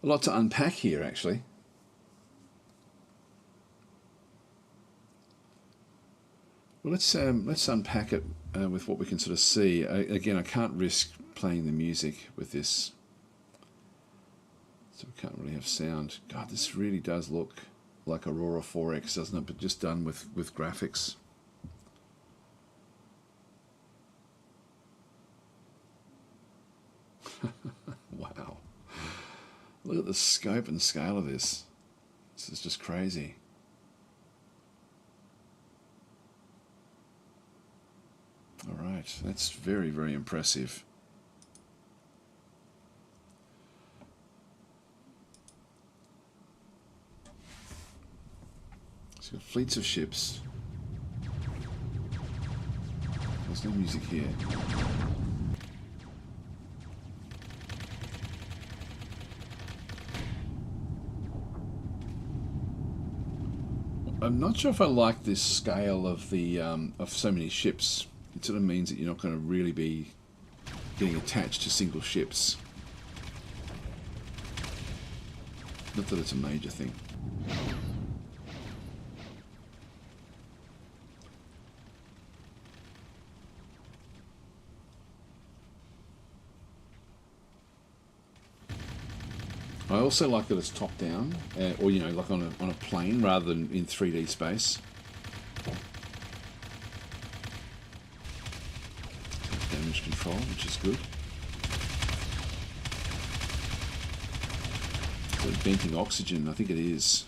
unpack here, actually. Well, let's unpack it with what we can sort of see. Again, I can't risk playing the music with this, so we can't really have sound. God, this really does look like Aurora 4X, doesn't it? But just done with graphics. Wow. Look at the scope and scale of this. This is just crazy. All right, that's very, very impressive. It's got fleets of ships. There's no music here. I'm not sure if I like this scale of the of so many ships. It sort of means that you're not going to really be getting attached to single ships. Not that it's a major thing. I also like that it's top down, or you know, like on a plane rather than in 3D space. Damage control, which is good. So venting oxygen, I think it is.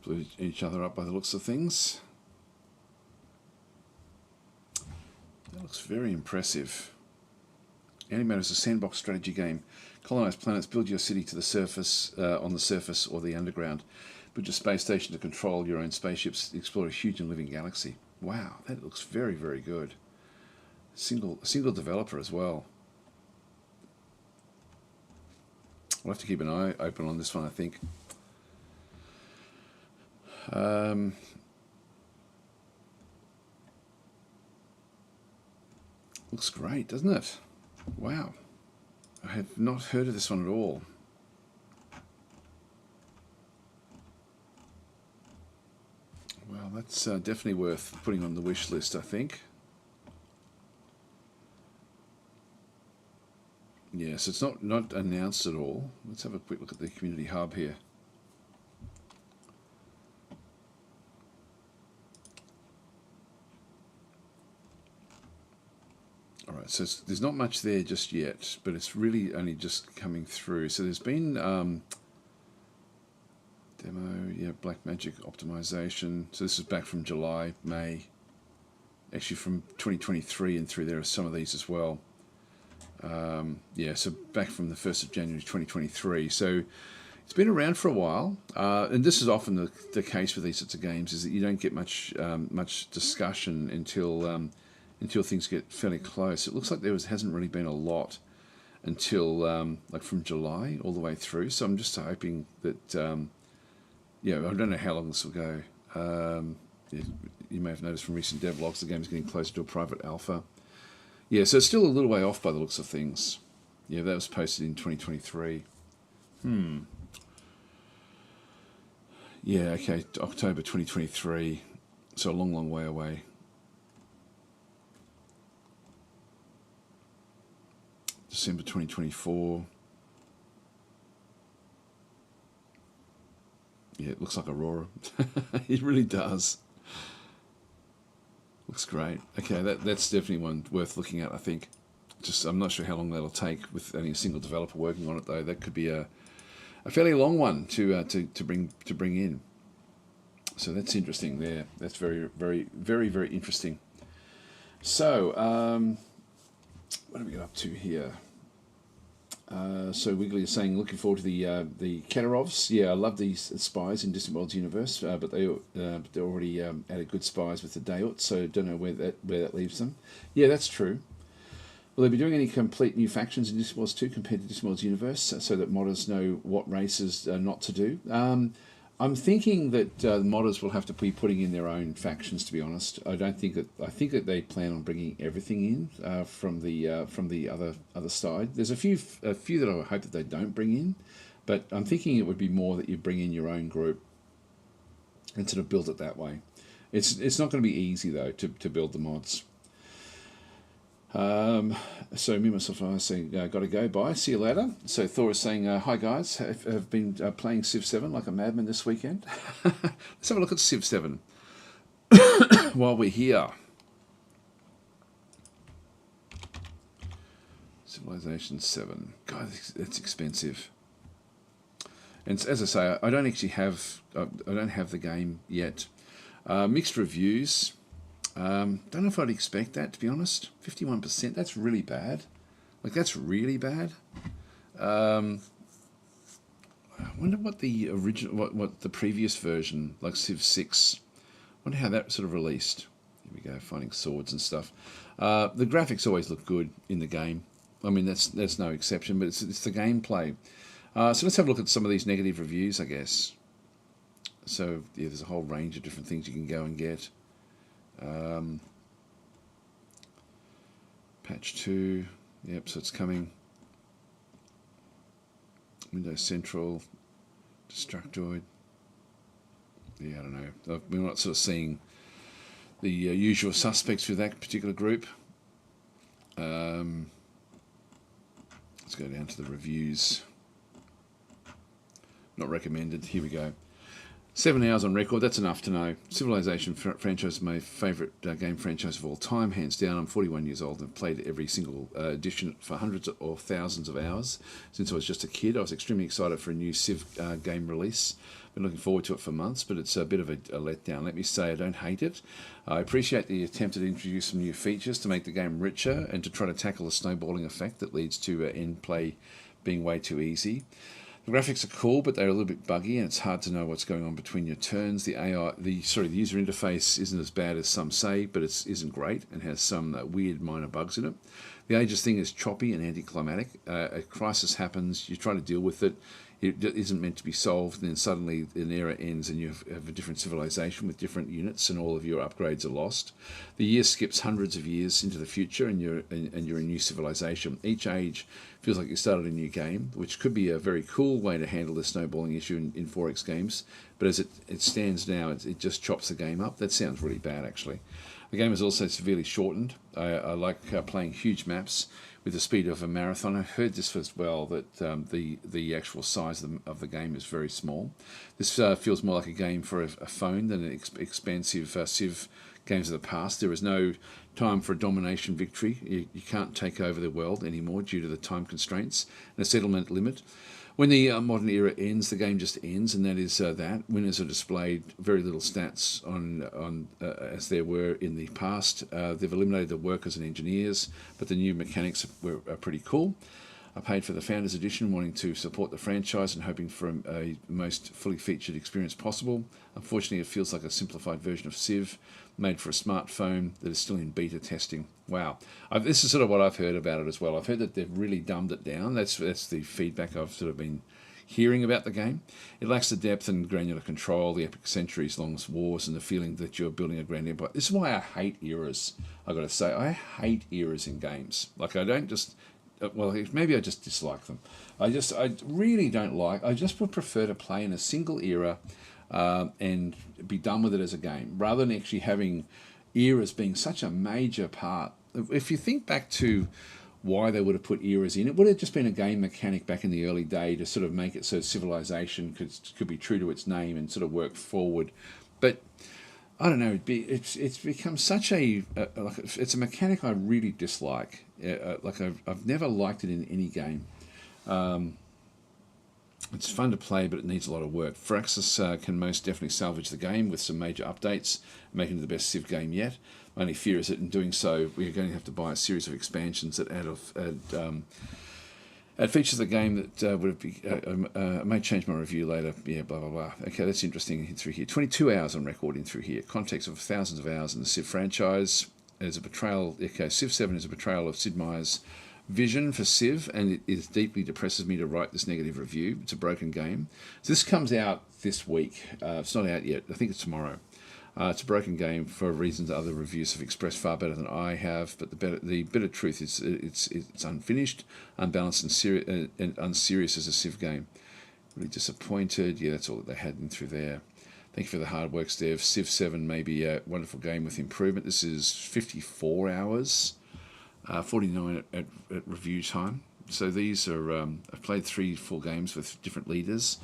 Blew each other up by the looks of things. That looks very impressive. Antimatter is a sandbox strategy game. Colonize planets, build your city to the surface, on the surface or the underground. Build your space station to control your own spaceships, explore a huge and living galaxy. Wow, that looks very, very good. Single developer as well. We'll have to keep an eye open on this one, I think. Looks great, doesn't it? Wow. I had not heard of this one at all. Well, that's definitely worth putting on the wish list, I think. Yes, it's not announced at all. Let's have a quick look at the community hub here. Alright, so there's not much there just yet, but it's really only just coming through. So there's been demo, yeah, Black Magic optimization. So this is back from July, May. Actually from 2023 and through there are some of these as well. Yeah, so back from the 1st of January 2023. So it's been around for a while, and this is often the case with these sorts of games, is that you don't get much discussion until things get fairly close. It looks like hasn't really been a lot until like from July all the way through. So I'm just hoping that yeah, I don't know how long this will go. Yeah, you may have noticed from recent devlogs the game's getting closer to a private alpha. Yeah, so it's still a little way off by the looks of things. Yeah, that was posted in 2023. Yeah, okay, October 2023. So a long, long way away. December 2024. Yeah, it looks like Aurora. It really does. Looks great. Okay, that's definitely one worth looking at, I think. Just I'm not sure how long that'll take with only a single developer working on it, though. That could be a fairly long one to bring in. So that's interesting there. That's very, very, very, very interesting. So what do we get up to here? So Wiggly is saying, looking forward to the Keterovs. Yeah, I love these spies in Distant Worlds universe, but they already added good spies with the Dayut, so don't know where that leaves them. Yeah, that's true. Will they be doing any complete new factions in Distant Worlds 2 compared to Distant Worlds universe, so that modders know what races not to do? I'm thinking that modders will have to be putting in their own factions. To be honest, I don't think that. I think that they plan on bringing everything in from the other side. There's a few that I hope that they don't bring in, but I'm thinking it would be more that you bring in your own group and sort of build it that way. It's not going to be easy though to build the mods. So me, myself, and I saying, got to go, bye, see you later. So Thor is saying, hi guys, have been playing Civ 7 like a madman this weekend. Let's have a look at Civ 7 while we're here. Civilization 7. God, that's expensive. And as I say, I don't actually have, I don't have the game yet. Mixed reviews. Don't know if I'd expect that, to be honest. 51%, that's really bad. Like, that's really bad. I wonder what the original, what the previous version, like Civ 6, I wonder how that sort of released. Here we go, finding swords and stuff. The graphics always look good in the game. I mean, that's no exception, but it's the gameplay. So let's have a look at some of these negative reviews, I guess. So, yeah, there's a whole range of different things you can go and get. Patch 2, yep, so it's coming. Windows Central, Destructoid. Yeah, I don't know. We're not sort of seeing the usual suspects with that particular group. Let's go down to the reviews. Not recommended. Here we go. 7 hours on record, that's enough to know. Civilization franchise is my favourite game franchise of all time, hands down. I'm 41 years old and have played every single edition for hundreds or thousands of hours since I was just a kid. I was extremely excited for a new Civ game release. Been looking forward to it for months, but it's a bit of a letdown. Let me say I don't hate it. I appreciate the attempt to introduce some new features to make the game richer and to try to tackle the snowballing effect that leads to end play being way too easy. The graphics are cool, but they're a little bit buggy, and it's hard to know what's going on between your turns. The user interface isn't as bad as some say, but it isn't great and has some weird minor bugs in it. The Aegis thing is choppy and anticlimactic. A crisis happens, you try to deal with it. It isn't meant to be solved, and then suddenly an era ends and you have a different civilization with different units, and all of your upgrades are lost. The year skips hundreds of years into the future, and you're a new civilization. Each age feels like you started a new game, which could be a very cool way to handle the snowballing issue in 4X games, but as it stands now, it just chops the game up. That sounds really bad, actually. The game is also severely shortened. I like playing huge maps with the speed of a marathon. I heard this as well, that the actual size of the game is very small. This feels more like a game for a phone than an expansive Civ games of the past. There is no time for a domination victory. You can't take over the world anymore due to the time constraints and a settlement limit. When the modern era ends, the game just ends, and that is that. Winners are displayed very little stats on as there were in the past. They've eliminated the workers and engineers, but the new mechanics are pretty cool. I paid for the Founders Edition, wanting to support the franchise and hoping for a most fully featured experience possible. Unfortunately, it feels like a simplified version of Civ, made for a smartphone that is still in beta testing. Wow. This is sort of what I've heard about it as well. I've heard that they've really dumbed it down. That's the feedback I've sort of been hearing about the game. It lacks the depth and granular control, the epic centuries-long wars, and the feeling that you're building a grand empire. This is why I hate eras, I've got to say. I hate eras in games. Like, I don't just... Well, maybe I just dislike them. I really don't like... I just would prefer to play in a single era and be done with it as a game, rather than actually having eras being such a major part. If you think back to why they would have put eras in, it would have just been a game mechanic back in the early day to sort of make it so civilization could be true to its name and sort of work forward. But I don't know, it's become such it's a mechanic I really dislike. Like I've never liked it in any game. It's fun to play, but it needs a lot of work. Firaxis can most definitely salvage the game with some major updates, making it the best Civ game yet. My only fear is that in doing so, we're going to have to buy a series of expansions that add features of the game that would be... I may change my review later. Yeah, blah, blah, blah. Okay, that's interesting in through here. 22 hours on record in through here. Context of thousands of hours in the Civ franchise. As a betrayal... Okay, Civ 7 is a betrayal of Sid Meier's vision for Civ, and it deeply depresses me to write this negative review. It's a broken game. So this comes out this week. It's not out yet. I think it's tomorrow. It's a broken game for reasons other reviews have expressed far better than I have. But the bitter truth is it's unfinished, unbalanced, and unserious as a Civ game. Really disappointed. Yeah, that's all that they had in through there. Thank you for the hard work, Dev. Civ 7 may be a wonderful game with improvement. This is 54 hours, 49 at review time. So these are, I've played 3 full games with different leaders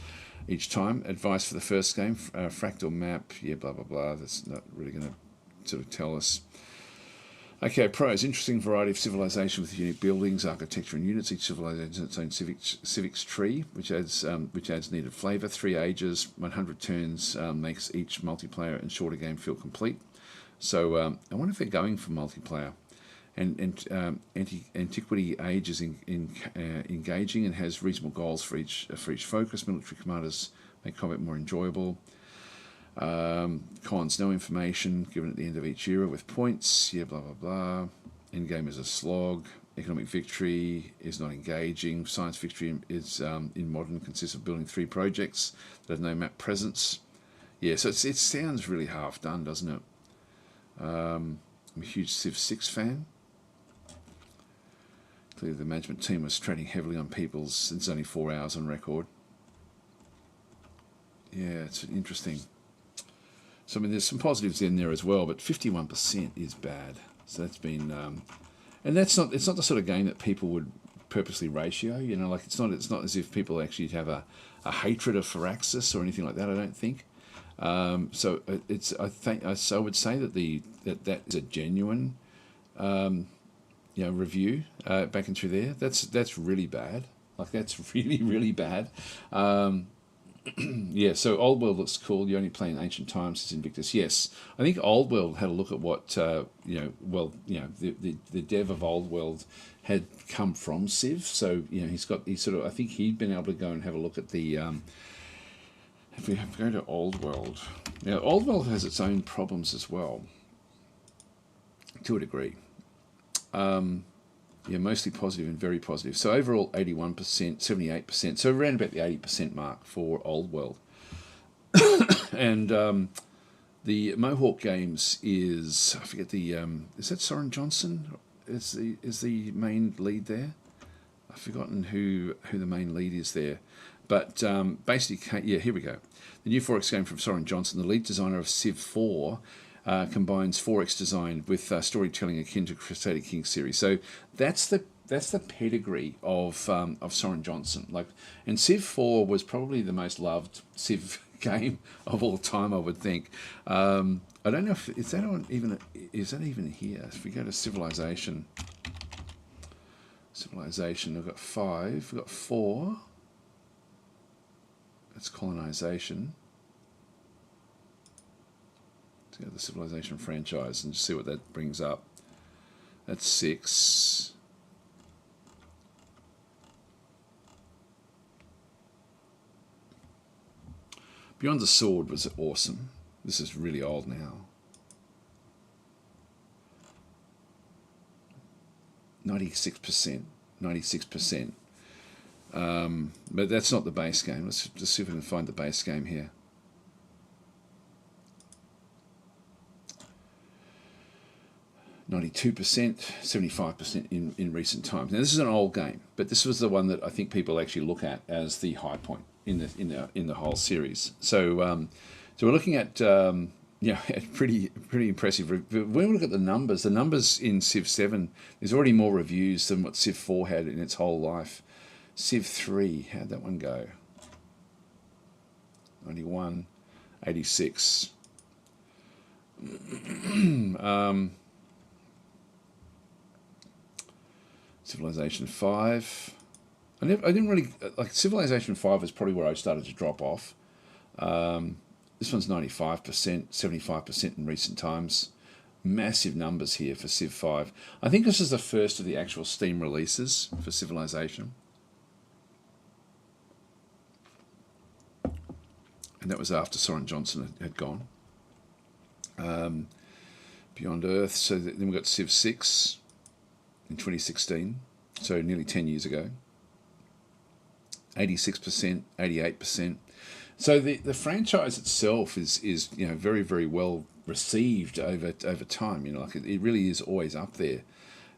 each time. Advice for the first game, fractal map, yeah, blah, blah, blah. That's not really going to sort of tell us. Okay, pros. Interesting variety of civilization with unique buildings, architecture and units. Each civilization has its own civics tree, which adds needed flavour. 3 ages, 100 turns makes each multiplayer and shorter game feel complete. So I wonder if they're going for multiplayer. And Antiquity Age is engaging and has reasonable goals for each focus. Military commanders make combat more enjoyable. Cons, no information given at the end of each era with points. Yeah, blah, blah, blah. Endgame is a slog. Economic victory is not engaging. Science victory is in modern consists of building 3 projects that have no map presence. Yeah, so it sounds really half done, doesn't it? I'm a huge Civ 6 fan. Clearly the management team was trading heavily on people's since only 4 hours on record. Yeah, it's interesting. So I mean, there's some positives in there as well, but 51% is bad. So that's been, and it's not the sort of game that people would purposely ratio. You know, like it's not as if people actually have a hatred of Firaxis or anything like that. I don't think. So it's I would say that that is a genuine, review back and through there. That's really bad. Like that's really really bad. Yeah, so Old World looks cool. You're only playing Ancient Times, says Invictus. Yes, I think Old World had a look at what the dev of Old World had come from Civ. So I think he'd been able to go and have a look at the. If we go to Old World, now Old World has its own problems as well, to a degree. Mostly positive and very positive. So overall, 81%, 78%. So around about the 80% mark for Old World. And the Mohawk Games is, I forget is that Soren Johnson? Is the main lead there? I've forgotten who the main lead is there. But basically, yeah, here we go. The new 4X game from Soren Johnson, the lead designer of Civ 4. Combines 4X design with storytelling akin to Crusader Kings series. So that's the pedigree of Soren Johnson. And Civ 4 was probably the most loved Civ game of all time, I would think. I don't know if is that even here. If we go to Civilization, I've got 5. We've got 4. That's colonization. To go to the Civilization franchise and just see what that brings up. That's 6. Beyond the Sword was awesome. This is really old now. 96%. But that's not the base game. Let's just see if we can find the base game here. 92%, 75% in recent times. Now this is an old game, but this was the one that I think people actually look at as the high point in the whole series. So we're looking at pretty impressive. When we look at the numbers in Civ 7, there's already more reviews than what Civ 4 had in its whole life. Civ 3, how'd that one go? 91, 86. Civilization 5. I didn't really like Civilization 5 is probably where I started to drop off. This one's 95%, 75% in recent times. Massive numbers here for Civ 5. I think this is the first of the actual Steam releases for Civilization. And that was after Soren Johnson had gone. Beyond Earth. So then we've got Civ 6 in 2016. so nearly 10 years ago. 86%, 88%. So the franchise itself is very, very well received over time. Like it really is always up there.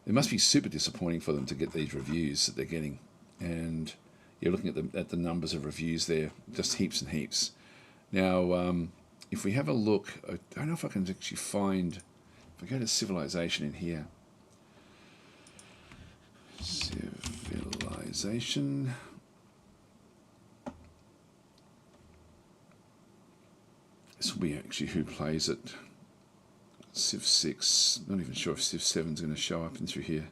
It must be super disappointing for them to get these reviews that they're getting, and you're looking at the numbers of reviews there, just heaps and heaps. Now, if we have a look, I don't know if I can actually find. If I go to Civilization in here, Civilization. This will be actually who plays it. Civ 6. Not even sure if Civ 7 is going to show up in through here.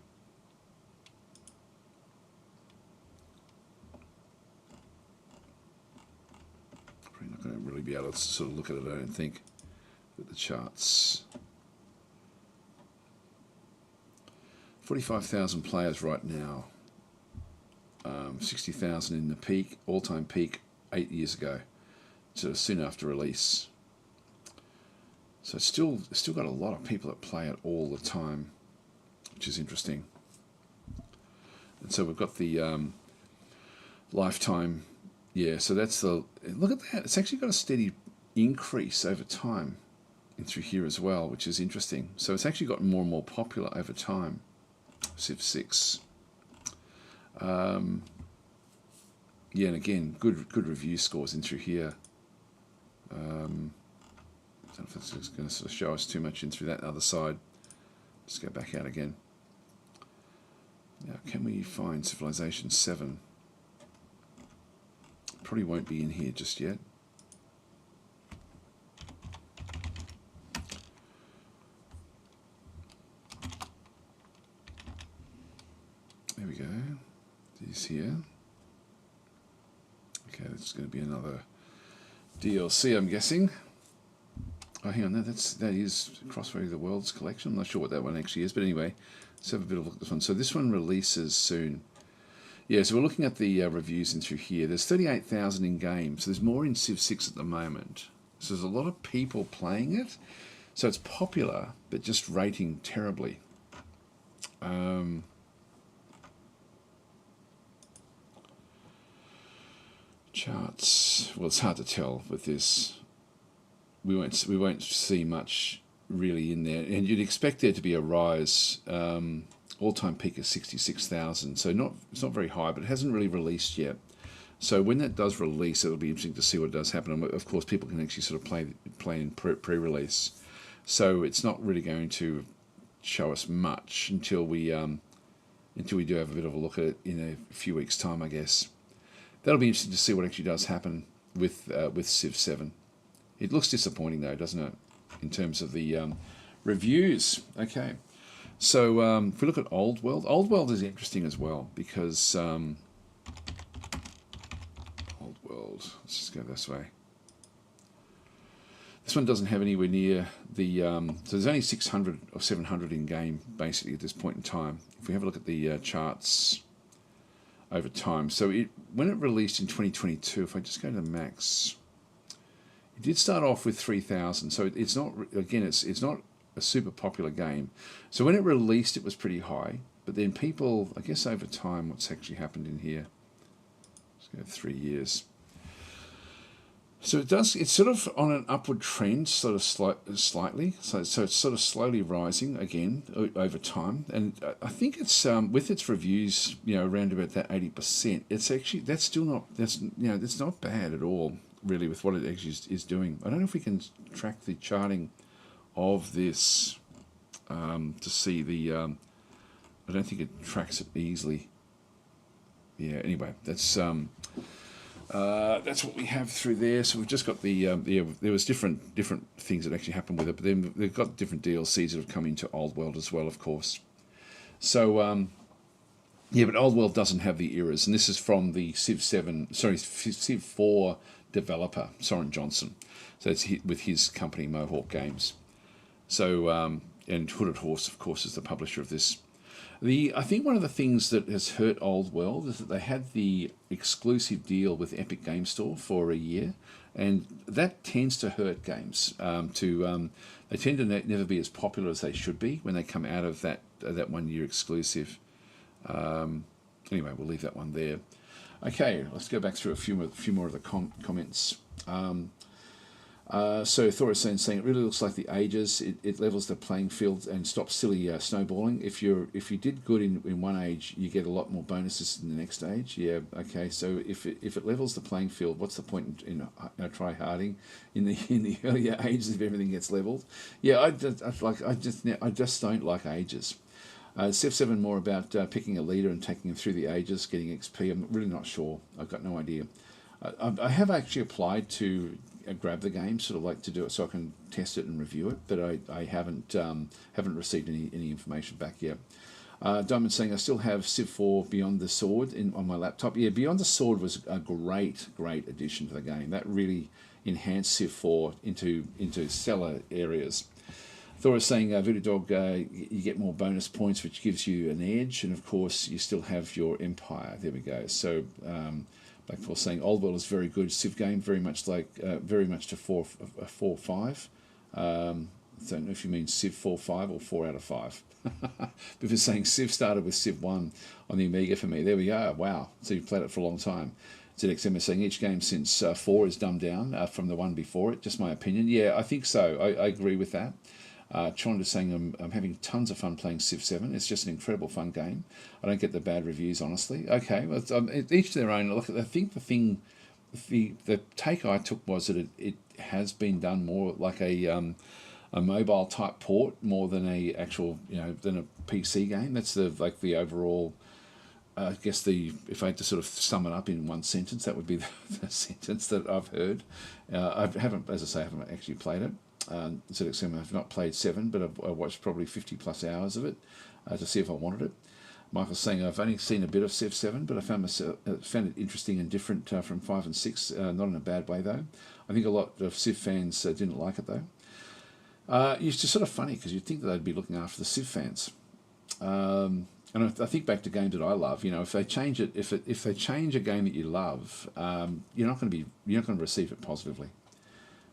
Probably not going to really be able to sort of look at it, I don't think. Look at the charts. 45,000 players right now. 60,000 in the peak, all-time peak 8 years ago. So soon after release. So it's still got a lot of people that play it all the time, which is interesting. And so we've got the lifetime. Yeah, so that's the, look at that. It's actually got a steady increase over time in through here as well, which is interesting. So it's actually gotten more and more popular over time. Civ 6. Yeah, and again, good review scores in through here. I don't know if it's going to sort of show us too much in through that other side. Let's go back out again. Now, can we find Civilization 7? Probably won't be in here just yet. There we go. These here. Okay, that's going to be another DLC, I'm guessing. Oh, hang on, that is Crossway of the Worlds collection. I'm not sure what that one actually is, but anyway, let's have a bit of a look at this one. So this one releases soon. Yeah, so we're looking at the reviews in through here. There's 38,000 in game, so there's more in Civ 6 at the moment. So there's a lot of people playing it. So it's popular, but just rating terribly. Charts. Well, it's hard to tell with this. We won't see much really in there, and you'd expect there to be a rise. All-time peak is 66,000, so it's not very high, but it hasn't really released yet. So when that does release, it'll be interesting to see what does happen. And of course, people can actually sort of play in pre-release, so it's not really going to show us much until we do have a bit of a look at it in a few weeks' time, I guess. That'll be interesting to see what actually does happen with Civ 7. It looks disappointing though, doesn't it, in terms of the reviews? Okay, so if we look at Old World is interesting as well because Old World. Let's just go this way. This one doesn't have anywhere near the. So there's only 600 or 700 in game basically at this point in time. If we have a look at the charts over time, so when it released in 2022, if I just go to max. It did start off with 3,000, so it's not, again, it's not a super popular game. So when it released, it was pretty high, but then people, I guess over time, what's actually happened in here? Let's go 3 years. So it's sort of on an upward trend, sort of slightly. So it's sort of slowly rising again over time, and I think it's with its reviews, around about that 80%. It's actually that's not bad at all. Really, with what it actually is doing. I don't know if we can track the charting of this to see the. I don't think it tracks it easily. Yeah. Anyway, that's what we have through there. So we've just got the there was different things that actually happened with it, but then they've got different DLCs that have come into Old World as well, of course. So yeah, but Old World doesn't have the eras, and this is from the Civ 4 developer, Soren Johnson. So it's with his company, Mohawk Games. So, and Hooded Horse, of course, is the publisher of this. I think one of the things that has hurt Old World is that they had the exclusive deal with Epic Game Store for a year, and that tends to hurt games. They tend to never be as popular as they should be when they come out of that 1 year exclusive. Anyway, we'll leave that one there. Okay, let's go back through a few more of the comments. So Thor is saying it really looks like the ages. It levels the playing field and stops silly snowballing. If you did good in one age, you get a lot more bonuses in the next age. Yeah, okay. So if it levels the playing field, what's the point in try harding in the earlier ages if everything gets leveled? Yeah, I just don't like ages. Civ 7 more about picking a leader and taking him through the ages, getting XP. I'm really not sure. I've got no idea. I have actually applied to grab the game, sort of like to do it so I can test it and review it, but I haven't received any information back yet. Diamond saying I still have Civ 4 Beyond the Sword on my laptop. Yeah, Beyond the Sword was a great addition to the game. That really enhanced Civ 4 into stellar areas. Thor is saying, Voodoo Dog, you get more bonus points, which gives you an edge, and of course you still have your Empire. There we go. So Blackfall saying Old World is very good Civ game, very much to 4-5. I don't know if you mean Civ 4-5 or 4 out of 5. If you're saying Civ started with Civ 1 on the Amiga for me, there we go. Wow. So you've played it for a long time. ZXM is saying each game since 4 is dumbed down from the one before it. Just my opinion. Yeah, I think so. I agree with that. Chond is saying I'm having tons of fun playing Civ 7. It's just an incredible fun game. I don't get the bad reviews, honestly. Okay, well, each to their own. Look, I think the take I took was that it has been done more like a mobile type port more than a actual than a PC game. That's the overall. I guess if I had to sort of sum it up in one sentence, that would be the sentence that I've heard. I haven't actually played it. ZXM, I've not played 7, but I've watched probably 50 plus hours of it to see if I wanted it. Michael's saying I've only seen a bit of Civ 7, but I found it interesting and different from 5 and 6, not in a bad way though. I think a lot of Civ fans didn't like it though. It's just sort of funny because you'd think that they'd be looking after the Civ fans. And I think back to games that I love. If they change it, if they change a game that you love, you're not going to receive it positively.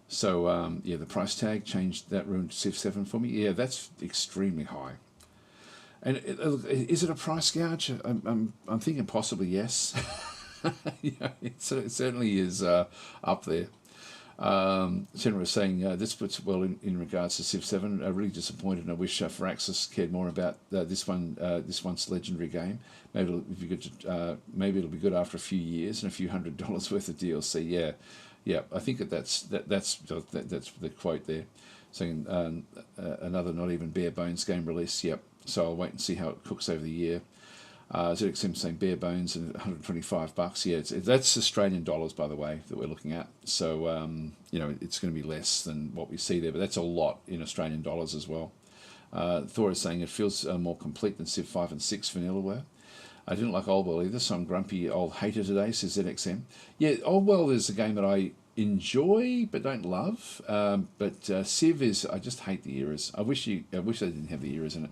So the price tag changed that ruined Civ 7 for me. Yeah, that's extremely high. And is it a price gouge? I'm thinking possibly yes. It certainly is up there. Senra was saying this puts well in regards to Civ 7. Really disappointed, and I wish Firaxis cared more about this one's legendary game. Maybe it'll be good after a few years and a few $100 worth of DLC. Yeah, I think that's the quote there, saying another not even bare bones game release. Yep. So I'll wait and see how it cooks over the year. ZXM saying bare bones and $125. Yeah, that's Australian dollars, by the way, that we're looking at. So it's going to be less than what we see there, but that's a lot in Australian dollars as well. Thor is saying it feels more complete than Civ 5 and 6 vanilla were. I didn't like Old World either, so I'm grumpy old hater today, says ZXM. Yeah, Old World is a game that I enjoy but don't love. But Civ is, I just hate the eras. I wish they didn't have the eras in it.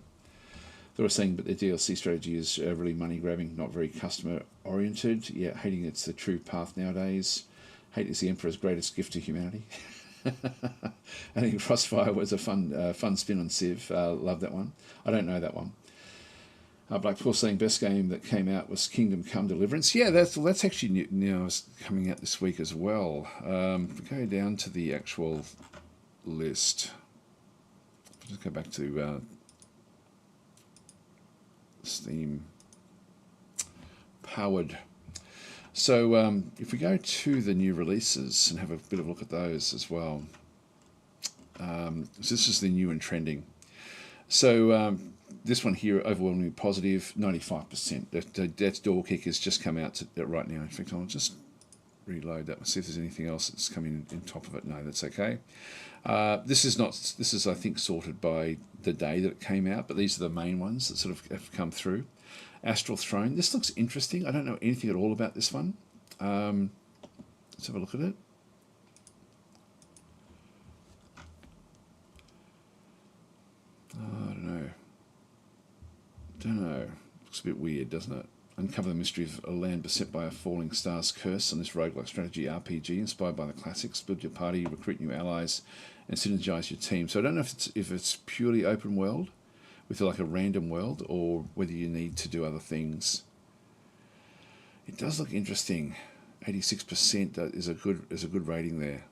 They were saying, but the DLC strategy is really money grabbing, not very customer oriented. Yeah, hating it's the true path nowadays. Hate is the Emperor's greatest gift to humanity. I think Crossfire was a fun spin on Civ. Love that one. I don't know that one. Blackpool saying best game that came out was Kingdom Come Deliverance. Yeah, that's actually now coming out this week as well. Go down to the actual list. Just go back to Steam powered. So if we go to the new releases and have a bit of a look at those as well. So this is the new and trending. So this one here, overwhelmingly positive, 95%. That's Door Kick has just come out right now. In fact, I'll just reload that and see if there's anything else that's coming in top of it. No, that's okay. This is I think sorted by the day that it came out, but these are the main ones that sort of have come through. Astral Throne. This looks interesting. I don't know anything at all about this one. Let's have a look at it. I don't know. Looks a bit weird, doesn't it? Uncover the mystery of a land beset by a falling star's curse on this roguelike strategy RPG inspired by the classics. Build your party, recruit new allies, and synergize your team. So I don't know if it's purely open world, with like a random world, or whether you need to do other things. It does look interesting. 86% is a good rating there.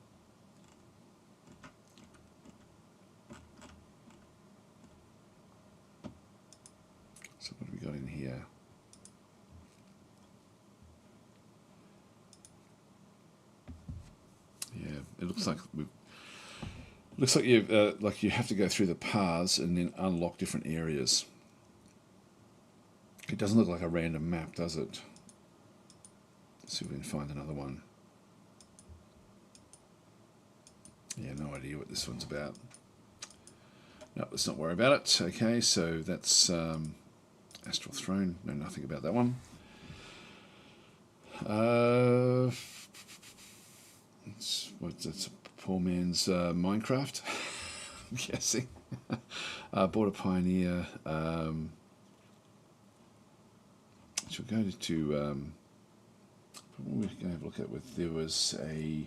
So what have we got in here? Yeah, it looks like you have to go through the paths and then unlock different areas. It doesn't look like a random map, does it? Let's see if we can find another one. Yeah, no idea what this one's about. No, let's not worry about it. Okay, so that's Astral Throne. Know nothing about that one. It's a poor man's Minecraft. I'm guessing. Border Pioneer. We'll go to. We're going to have a look at with. There was a.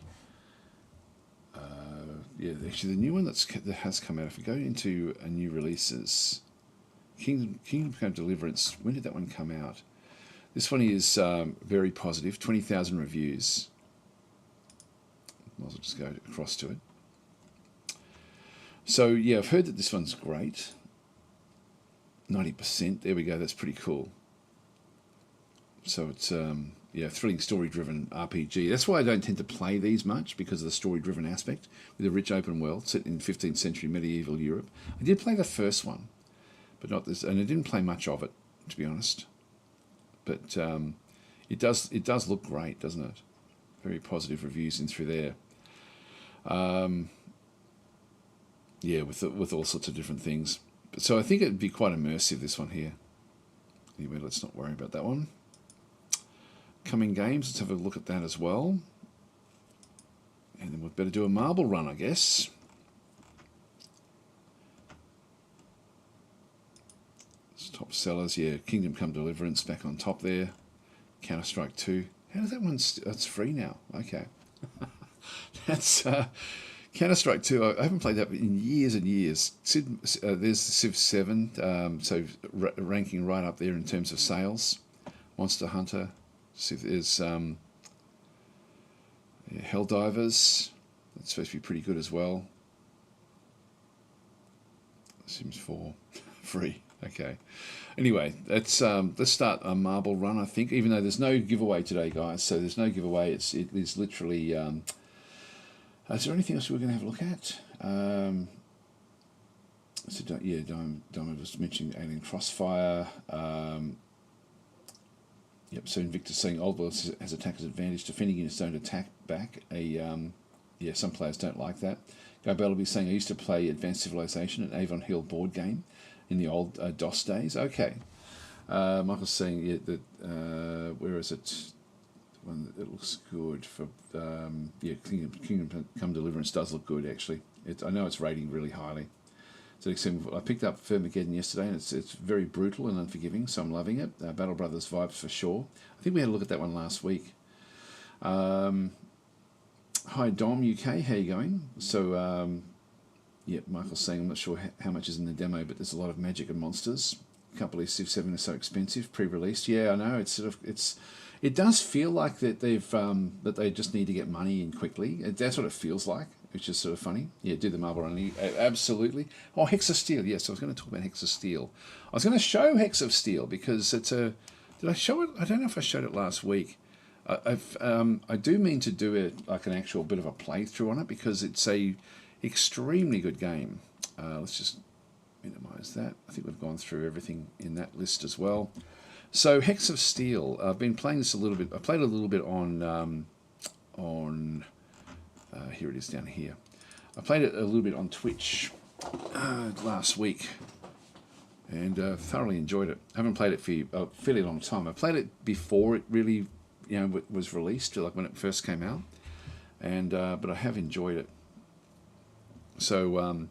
Yeah, actually, the new one that has come out. If we go into a new releases, Kingdom Come Deliverance. When did that one come out? This one is very positive. 20,000 reviews. Might as well just go across to it. So yeah, I've heard that this one's great. 90%. There we go. That's pretty cool. So it's yeah, thrilling story-driven RPG. That's why I don't tend to play these much, because of the story-driven aspect, with a rich open world set in 15th century medieval Europe. I did play the first one, but not this, and I didn't play much of it, to be honest. But it does look great, doesn't it? Very positive reviews in through there. Yeah, with all sorts of different things. So I think it'd be quite immersive, this one here. Anyway, let's not worry about that one. Coming games, let's have a look at that as well. And then we'd better do a marble run, I guess. It's top sellers, yeah. Kingdom Come Deliverance back on top there. Counter-Strike 2. How does that one... That's free now. Okay. That's... Counter-Strike 2, I haven't played that in years and years. There's Civ 7, so ranking right up there in terms of sales. Monster Hunter. See if there's Helldivers. That's supposed to be pretty good as well. Sims 4, free. Okay. Anyway, let's start a marble run, I think, even though there's no giveaway today, guys. So there's no giveaway. It is literally... is there anything else we're going to have a look at? So yeah, Diamond was mentioning Alien Crossfire. Yep. So Invictus saying Old World has attacker's advantage, defending units don't attack back. Yeah, some players don't like that. Guy Bellaby saying I used to play Advanced Civilization, an Avon Hill board game in the old DOS days. Okay. Michael's saying yeah, that where is it? One that looks good for yeah, Kingdom Come Deliverance does look good actually. I know it's rating really highly. So I picked up Fermageddon yesterday, and it's very brutal and unforgiving, so I'm loving it. Battle Brothers vibes for sure. I think we had a look at that one last week. Hi Dom UK, how you going? So yeah, Michael's saying I'm not sure how much is in the demo, but there's a lot of magic and monsters. Can't believe Civ 7 is so expensive, pre-released. Yeah, I know. It does feel like that that they just need to get money in quickly. That's what it feels like, which is sort of funny. Yeah, do the marble run. Absolutely. Oh, Hex of Steel. Yes, I was going to talk about Hex of Steel. I was going to show Hex of Steel because it's a... Did I show it? I don't know if I showed it last week. I do mean to do it like an actual bit of a playthrough on it because it's a extremely good game. Let's just minimize that. I think we've gone through everything in that list as well. So Hex of Steel, I've been playing this a little bit. I played a little bit on here it is down here. I played it a little bit on Twitch last week, and thoroughly enjoyed it. I haven't played it for a fairly long time. I played it before it really, was released, like when it first came out, and but I have enjoyed it. So.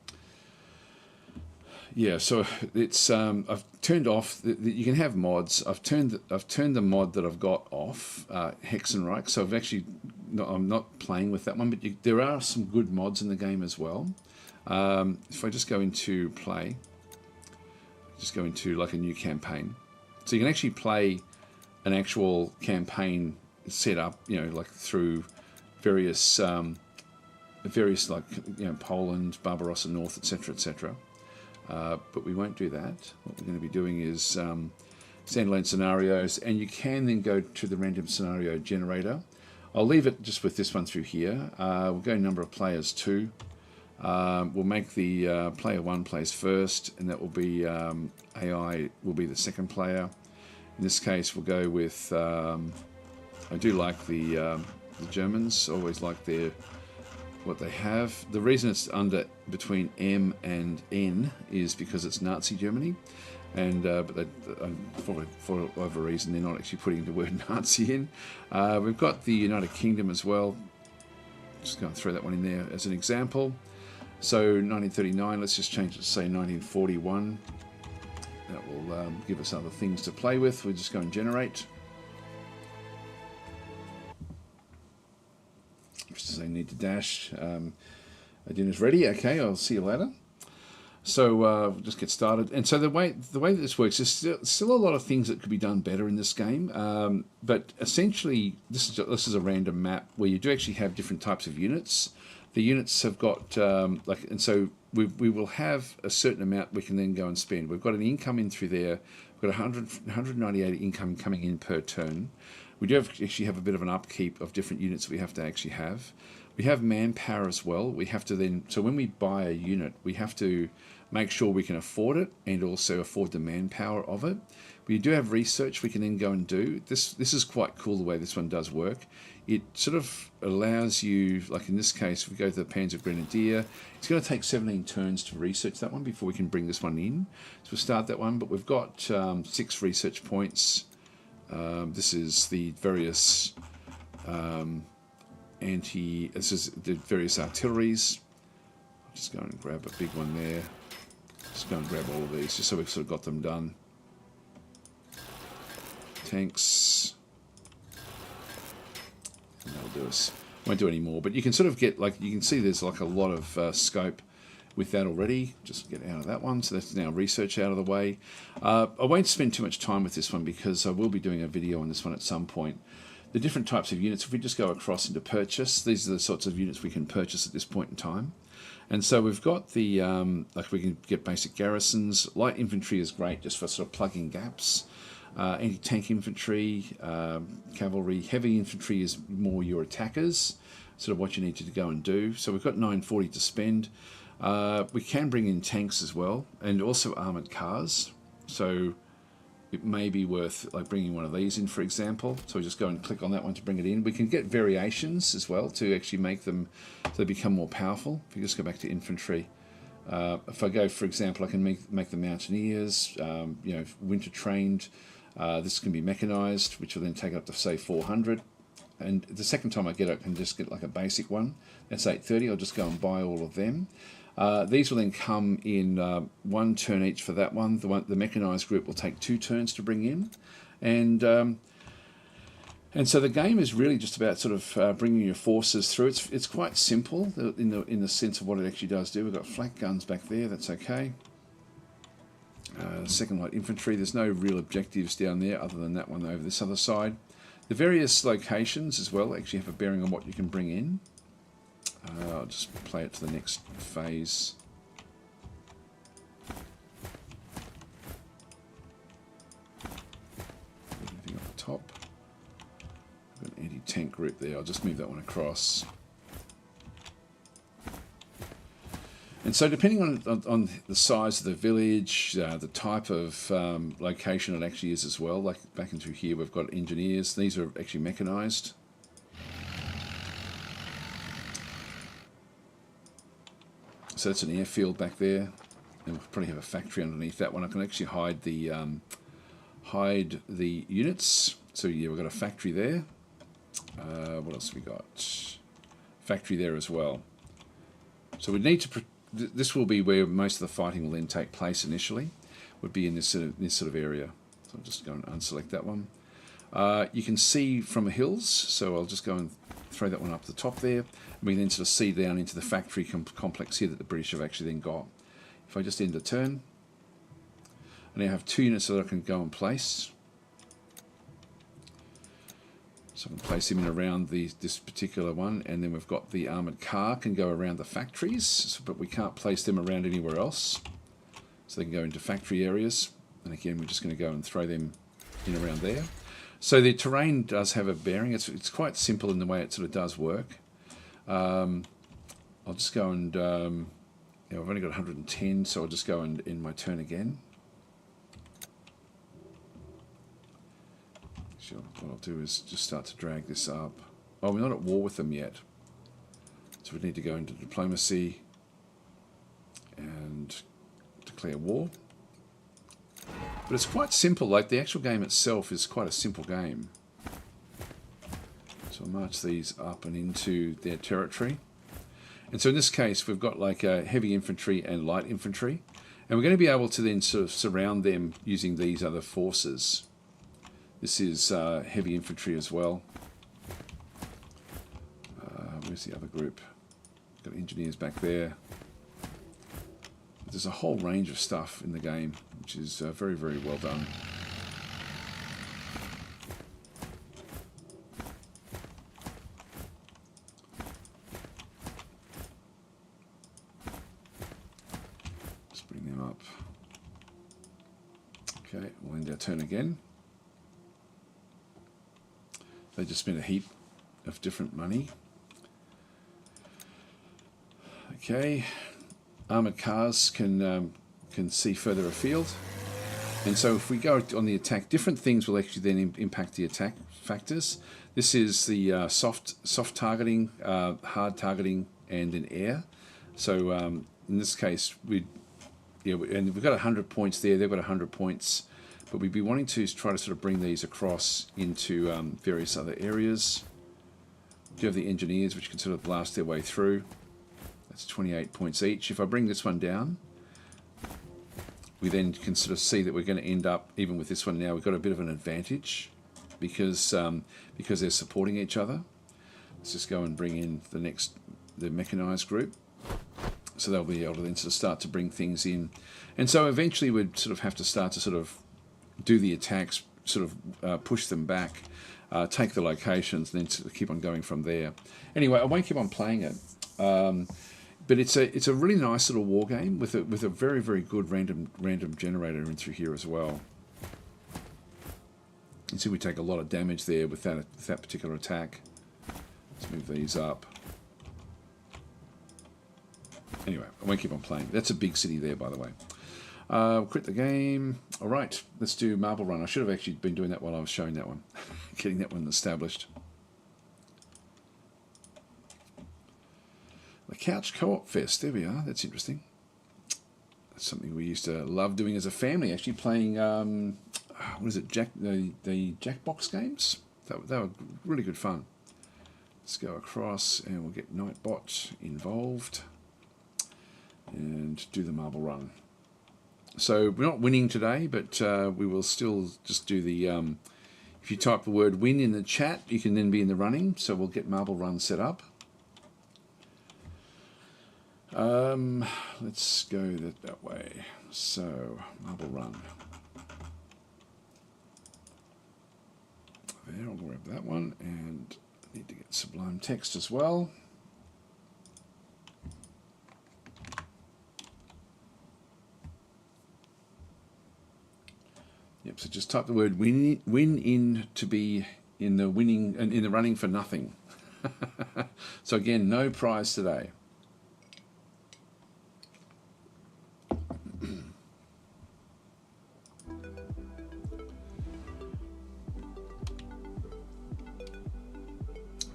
Yeah, so it's I've turned off. You can have mods. I've turned the mod that I've got off, Hexenreich. So I'm not playing with that one, but there are some good mods in the game as well. If I just go into play, just go into like a new campaign. So you can actually play an actual campaign set up, like through various like Poland, Barbarossa North, etc., etc. But we won't do that. What we're going to be doing is standalone scenarios, and you can then go to the random scenario generator. I'll leave it just with this one through here. We'll go number of players 2. We'll make the player 1 plays first, and that will be AI will be the second player. In this case, we'll go with. I do like the Germans. Always like what they have. The reason it's under between M and N is because it's Nazi Germany, and but they, for whatever reason they're not actually putting the word Nazi in. We've got the United Kingdom as well. Just going to throw that one in there as an example. So 1939, let's just change it to say 1941. That will give us other things to play with. We'll just go and generate. Just as I need to dash. Dinner's ready. Okay, I'll see you later. So we'll just get started. And so the way that this works, there's still a lot of things that could be done better in this game. But essentially, this is a random map where you do actually have different types of units. The units have got and so we will have a certain amount we can then go and spend. We've got an income in through there. We've got 198 income coming in per turn. We do actually have a bit of an upkeep of different units we have to actually have. We have manpower as well. We have to then, so when we buy a unit, we have to make sure we can afford it and also afford the manpower of it. We do have research we can then go and do. This is quite cool the way this one does work. It sort of allows you, like in this case, if we go to the Panzer Grenadier, it's going to take 17 turns to research that one before we can bring this one in. So we'll start that one, but we've got 6 research points. This is the various this is the various artilleries. I'll just go and grab a big one there. Just go and grab all of these, just so we've sort of got them done. Tanks. And that'll do us. Won't do any more, but you can sort of get, like, you can see there's like a lot of scope with that already. Just get out of that one. So that's now research out of the way. I won't spend too much time with this one because I will be doing a video on this one at some point. The different types of units, if we just go across into purchase, these are the sorts of units we can purchase at this point in time. And so we've got the, like we can get basic garrisons. Light infantry is great just for sort of plugging gaps. Anti-tank infantry, cavalry. Heavy infantry is more your attackers, sort of what you need to go and do. So we've got 940 to spend. We can bring in tanks as well, and also armoured cars. So it may be worth like bringing one of these in, for example. So we just go and click on that one to bring it in. We can get variations as well to actually make them so they become more powerful. If you just go back to infantry, if I go, for example, I can make the mountaineers, winter trained. This can be mechanized, which will then take it up to say 400. And the second time I get it, I can just get like a basic one. That's 830. I'll just go and buy all of them. These will then come in 1 turn each for that one. The mechanized group will take 2 turns to bring in, and so the game is really just about sort of bringing your forces through. It's quite simple in the sense of what it actually does do. We've got flak guns back there. That's okay. Second light infantry. There's no real objectives down there other than that one over this other side. The various locations as well actually have a bearing on what you can bring in. I'll just play it to the next phase. Anything up the top. I've got an anti-tank group there. I'll just move that one across. And so depending on the size of the village, the type of location it actually is as well, like back into here we've got engineers. These are actually mechanised. So that's an airfield back there, and we'll probably have a factory underneath that one. I can actually hide the units. So yeah, we've got a factory there. What else have we got? Factory there as well. So we need to. This will be where most of the fighting will then take place initially. Would be in this sort of area. So I'll just go and unselect that one. You can see from the hills, so I'll just go and throw that one up the top there. And we can then sort of see down into the factory complex here that the British have actually then got. If I just end the turn, I now have 2 units that I can go and place. So I can place him in around this particular one, and then we've got the armoured car can go around the factories, but we can't place them around anywhere else. So they can go into factory areas, and again we're just going to go and throw them in around there. So the terrain does have a bearing. It's quite simple in the way it sort of does work. I'll just go and I've only got 110, so I'll just go and end my turn again. So what I'll do is just start to drag this up. Oh, we're not at war with them yet, so we need to go into diplomacy and declare war. But it's quite simple. Like the actual game itself is quite a simple game. So I'll march these up and into their territory. And so in this case, we've got like heavy infantry and light infantry. And we're going to be able to then sort of surround them using these other forces. This is heavy infantry as well. Where's the other group? Got engineers back there. There's a whole range of stuff in the game, which is very, very well done. Let's bring them up. Okay, we'll end our turn again. They just spent a heap of different money. Okay. Armoured cars can see further afield, and so if we go on the attack, different things will actually then impact the attack factors. This is the soft targeting, hard targeting, and in air. So in this case, and we've got 100 points there. They've got 100 points, but we'd be wanting to try to sort of bring these across into various other areas. We do have the engineers, which can sort of blast their way through. That's 28 points each. If I bring this one down, we then can sort of see that we're going to end up, even with this one now, we've got a bit of an advantage because they're supporting each other. Let's just go and bring in the mechanised group. So they'll be able to then sort of start to bring things in. And so eventually we'd sort of have to start to sort of do the attacks, sort of push them back, take the locations, and then sort of keep on going from there. Anyway, I won't keep on playing it. But it's a really nice little war game with a very, very good random generator in through here as well. You see we take a lot of damage there with that particular attack. Let's move these up. Anyway, I won't keep on playing. That's a big city there, by the way. Quit the game. All right, let's do Marble Run. I should have actually been doing that while I was showing that one, getting that one established. The Couch Co-op Fest, there we are, that's interesting. That's something we used to love doing as a family, actually playing, what is it, the Jackbox games? They were really good fun. Let's go across and we'll get Nightbot involved and do the Marble Run. So we're not winning today, but we will still just do the, if you type the word win in the chat, you can then be in the running, so we'll get Marble Run set up. Let's go that way. So, Marble Run. There, I'll grab that one, and I need to get Sublime Text as well. Yep, so just type the word win in to be in the running for nothing. So again, no prize today.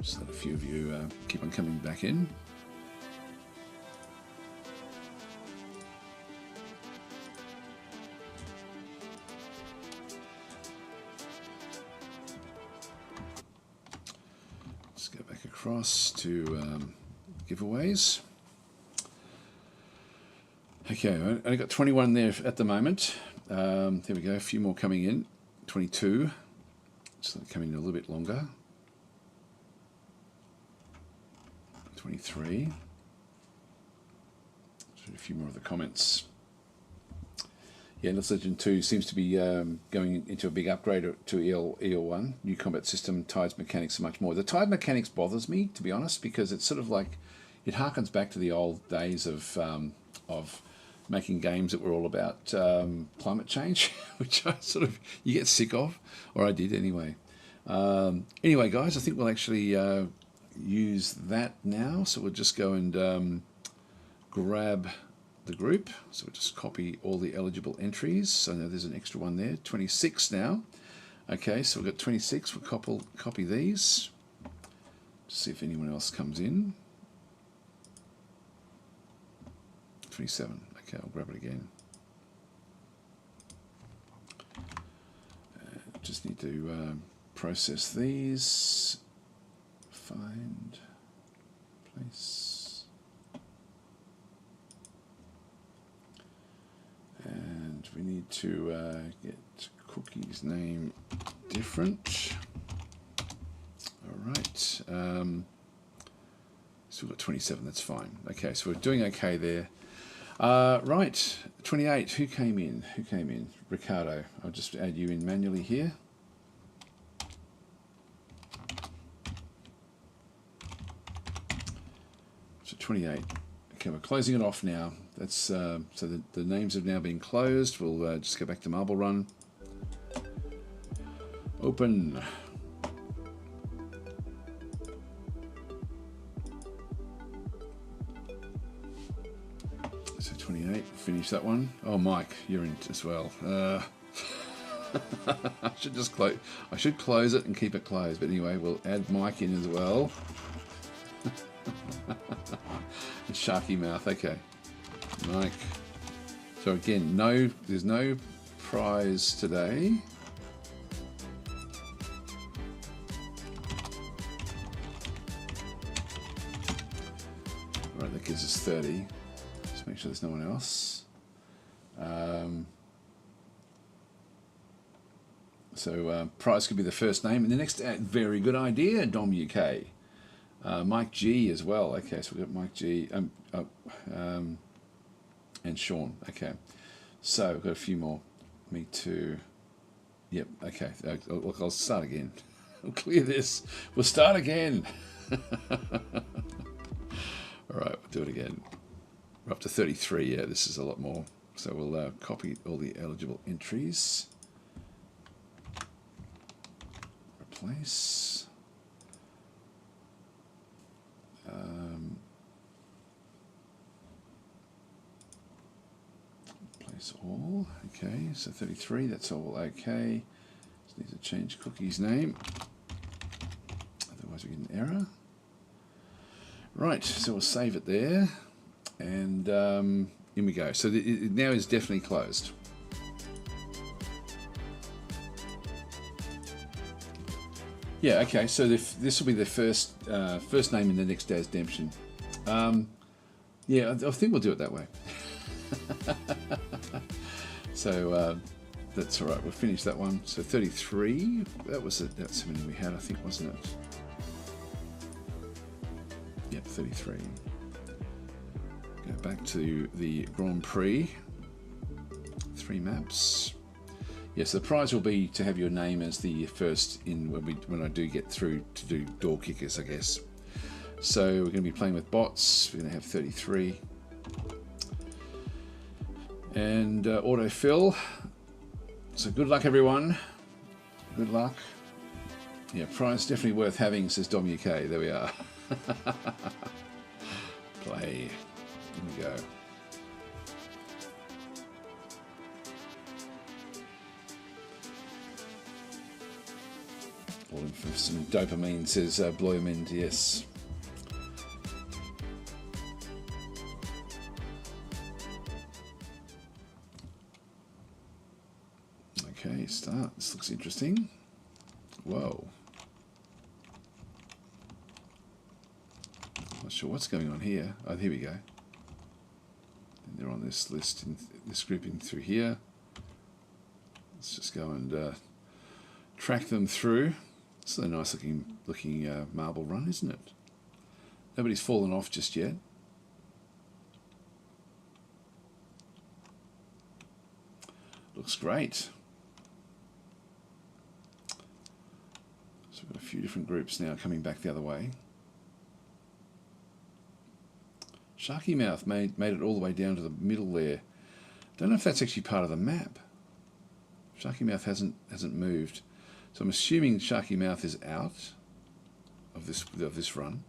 Just let a few of you keep on coming back in. Let's go back across to giveaways. Okay, I only got 21 there at the moment. There we go, a few more coming in. 22. Just let it come in a little bit longer. 23. Let's read a few more of the comments. Yeah, Endless Legend 2 seems to be going into a big upgrade to EL1, new combat system, tides mechanics, and much more. The tide mechanics bothers me, to be honest, because it's sort of like, it harkens back to the old days of making games that were all about climate change, which I sort of, you get sick of, or I did anyway. Anyway, guys, I think we'll actually use that now. So we'll just go and grab the group. So we'll just copy all the eligible entries. So now there's an extra one there, 26 now. Okay, so we've got 26. We'll copy these. See if anyone else comes in. 27. Okay, I'll grab it again. Just need to process these. Find place. And we need to get cookie's name different. All right. So we've got 27. That's fine. Okay, so we're doing okay there. Right, 28. Who came in? Who came in? Ricardo. I'll just add you in manually here. So 28. Okay, we're closing it off now. That's so the names have now been closed. We'll just go back to Marble Run. Open. So 28. Finish that one. Oh, Mike, you're in as well. I should just close. I should close it and keep it closed. But anyway, we'll add Mike in as well. Sharky mouth. Okay, Mike. So again, there's no prize today. Right, that gives us 30. Just make sure there's no one else. So prize could be the first name, and the next very good idea, Dom UK. Mike G as well. Okay, so we've got Mike G and Sean. Okay, so we've got a few more. Me too. Yep. Okay. Look, I'll start again. I'll clear this. We'll start again. All right, we'll do it again. We're up to 33. Yeah, this is a lot more. So we'll copy all the eligible entries. Replace. Place all. Okay, so 33. That's all okay. Just need to change cookie's name. Otherwise we get an error. Right, so we'll save it there. And in we go. So it now is definitely closed. Yeah, okay, so this will be the first name in the next day's redemption. Yeah, I think we'll do it that way. So that's all right, we'll finish that one. So 33, that's how many we had, I think, wasn't it? Yep, 33. Go back to the Grand Prix. 3 maps. Yes, the prize will be to have your name as the first in when I do get through to do door kickers, I guess. So we're going to be playing with bots. We're going to have 33. And autofill. So good luck, everyone. Good luck. Yeah, prize definitely worth having, says Dom UK. There we are. Play. Here we go. All in for some dopamine, says Bloyman. Yes. Okay, start. This looks interesting. Whoa. Not sure what's going on here. Oh, here we go. They're on this list, in this grouping through here. Let's just go and track them through. It's a nice looking marble run, isn't it? Nobody's fallen off just yet. looks great. So we've got a few different groups now coming back the other way. Sharky Mouth made it all the way down to the middle there. Don't know if that's actually part of the map. Sharky Mouth hasn't moved, so I'm assuming Sharky Mouth is out of this run.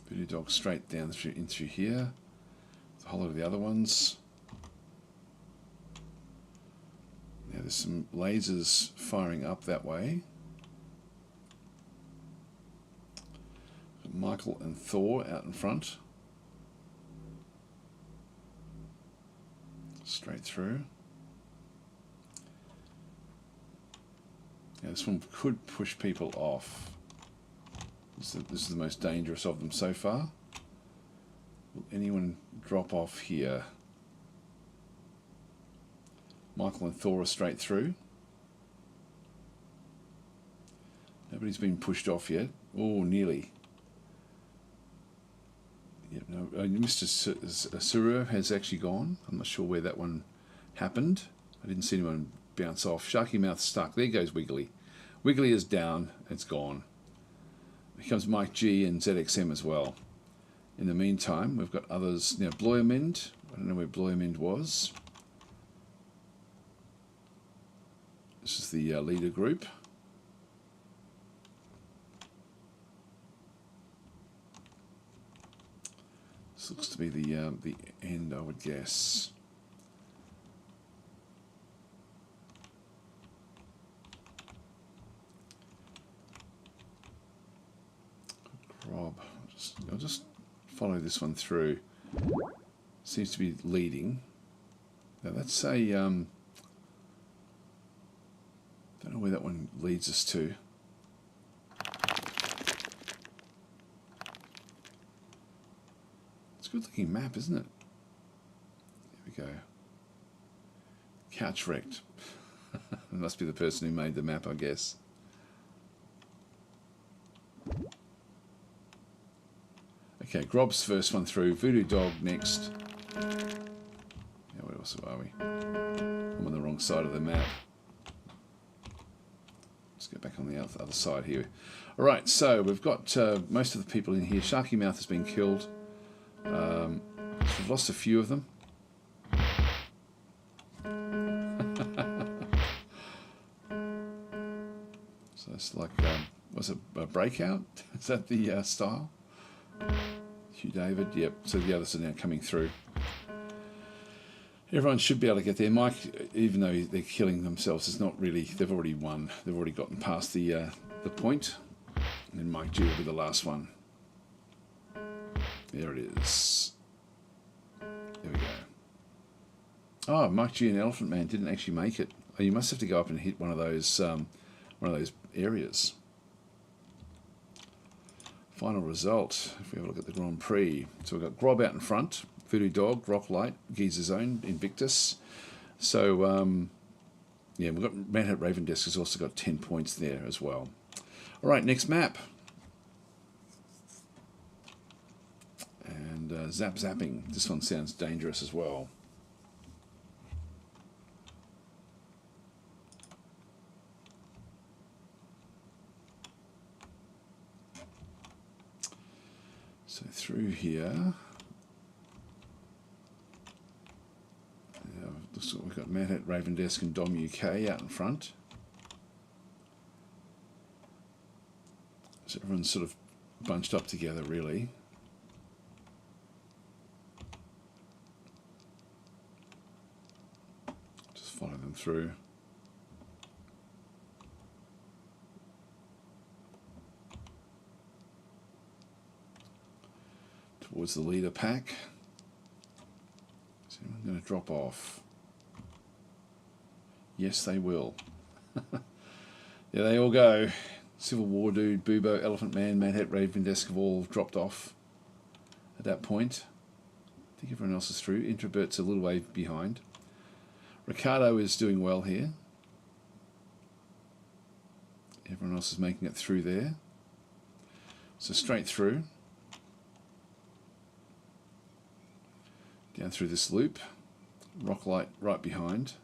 Voodoo Dog straight down in through here. The whole lot of the other ones. Now there's some lasers firing up that way. Michael and Thor out in front. Straight through. Now this one could push people off. This is the most dangerous of them so far. Will anyone drop off here? Michael and Thor are straight through. Nobody's been pushed off yet. Oh, nearly. Yep, no, Mr. Suru has actually gone. I'm not sure where that one happened. I didn't see anyone bounce off. Sharky Mouth stuck. There goes Wiggly. Wiggly is down. It's gone. Here comes Mike G and ZXM as well. In the meantime, we've got others. Now, Bloyermend. I don't know where Bloyermend was. This is the leader group. This looks to be the end, I would guess. Rob, I'll just follow this one through. Seems to be leading. Now that's a don't know where that one leads us to. It's a good looking map, isn't it? There we go. Couch wrecked. It must be the person who made the map, I guess. Okay, Grob's first one through. Voodoo Dog next. Yeah, where else are we? I'm on the wrong side of the map. Let's get back on the other side here. Alright, so we've got most of the people in here. Sharky Mouth has been killed. We've lost a few of them. So it's like, was it a breakout? Is that the style? Hugh David, yep. So the others are now coming through. Everyone should be able to get there. Mike, even though they're killing themselves, it's not really. They've already won. They've already gotten past the point. And then Mike G will be the last one. There it is. There we go. Oh, Mike G and Elephant Man didn't actually make it. Oh, you must have to go up and hit one of those areas. Final result, if we have a look at the Grand Prix. So we've got Grob out in front, Voodoo Dog, Rocklight, Geezer's Own, Invictus. So, yeah, we've got Manhat Raven Desk has also got 10 points there as well. All right, next map. And Zapping. This one sounds dangerous as well. So through here, looks like we've got Manhat, Raven Desk and Dom UK out in front. So everyone's sort of bunched up together really. Just follow them through. Towards the leader pack. Is anyone going to drop off? Yes, they will. There they all go. Civil War Dude, Bubo, Elephant Man, Manhat, Raven Desk have all dropped off at that point. I think everyone else is through. Introvert's a little way behind. Ricardo is doing well here. Everyone else is making it through there. So straight through. Going through this loop, Rocklight right behind,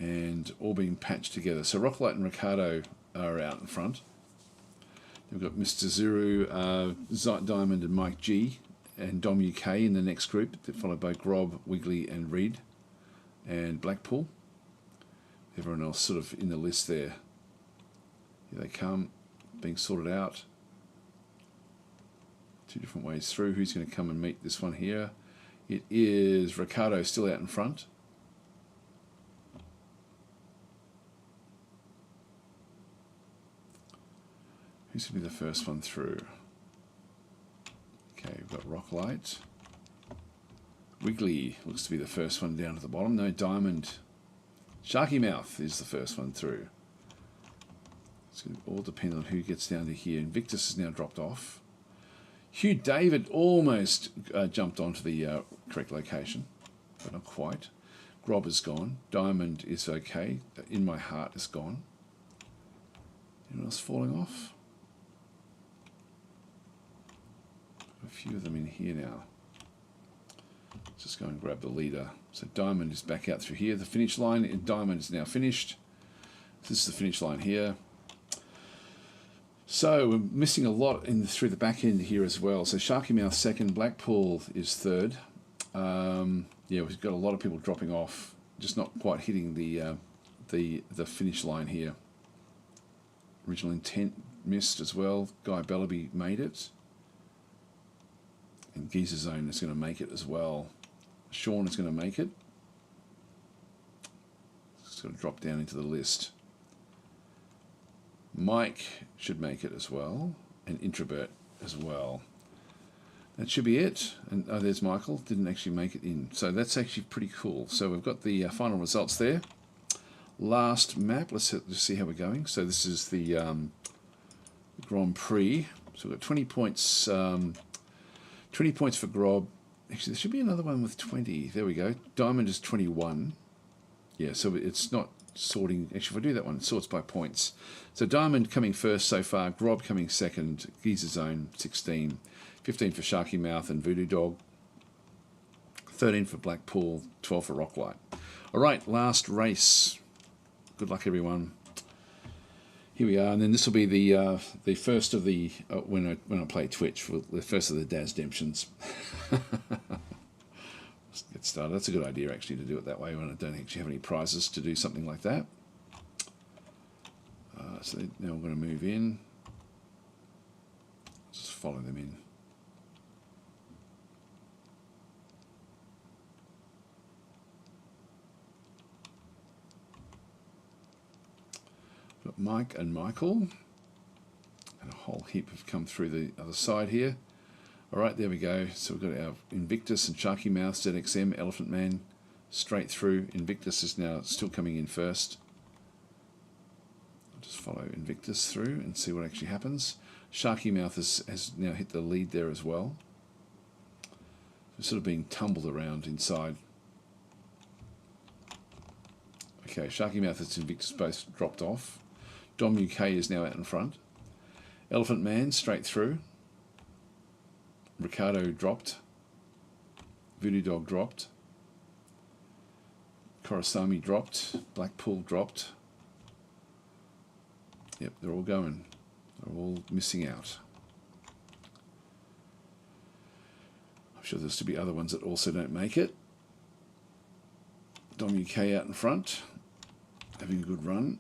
and all being patched together. So Rocklight and Ricardo are out in front. We've got Mr. Zuru, Zite Diamond and Mike G, and Dom UK in the next group, followed by Grob, Wiggly and Reed, and Blackpool. Everyone else sort of in the list there. Here they come, being sorted out. Two different ways through. Who's going to come and meet this one here? It is Ricardo still out in front. Who's going to be the first one through? Okay, we've got Rocklight. Wiggly looks to be the first one down to the bottom. No, Diamond. Sharky Mouth is the first one through. It's going to all depend on who gets down to here. Invictus has now dropped off. Hugh David almost jumped onto the correct location, but not quite. Grob is gone. Diamond is okay. In My Heart is gone. Anyone else falling off? A few of them in here now. Let's just go and grab the leader. So Diamond is back out through here. The finish line in Diamond is now finished. This is the finish line here. So we're missing a lot through the back end here as well. So Sharky Mouth second, Blackpool is third. Yeah, we've got a lot of people dropping off, just not quite hitting the finish line here. Original Intent missed as well. Guy Bellaby made it. And Geezer Zone is going to make it as well. Sean is going to make it. It's going to drop down into the list. Mike should make it as well, and Introvert as well. That should be it. And oh, there's Michael. Didn't actually make it in. So that's actually pretty cool. So we've got the final results there. Last map. Let's just see how we're going. So this is the Grand Prix. So we've got 20 points. 20 points for Grob. Actually, there should be another one with 20. There we go. Diamond is 21. Yeah, so it's not sorting. Actually, if I do that one, it sorts by points. So Diamond coming first so far. Grob coming second. Geezer Zone 16. 15 for Sharky Mouth and Voodoo Dog. 13 for Blackpool. 12 for Rocklight. All right, last race. Good luck, everyone. Here we are, and then this will be the first of the when I play Twitch, for the first of the Daz Demptions. Let's get started. That's a good idea actually to do it that way when I don't actually have any prizes to do something like that. So now we're going to move in. Just follow them in. Got Mike and Michael, and a whole heap have come through the other side here. All right, there we go. So we've got our Invictus and Sharky Mouth, ZXM, Elephant Man, straight through. Invictus is now still coming in first. I'll just follow Invictus through and see what actually happens. Sharky Mouth has now hit the lead there as well. We're sort of being tumbled around inside. Okay, Sharky Mouth and Invictus both dropped off. Dom UK is now out in front. Elephant Man straight through. Ricardo dropped. Voodoo Dog dropped. Korosami dropped. Blackpool dropped. Yep, they're all going. They're all missing out. I'm sure there's to be other ones that also don't make it. Dom UK out in front, having a good run.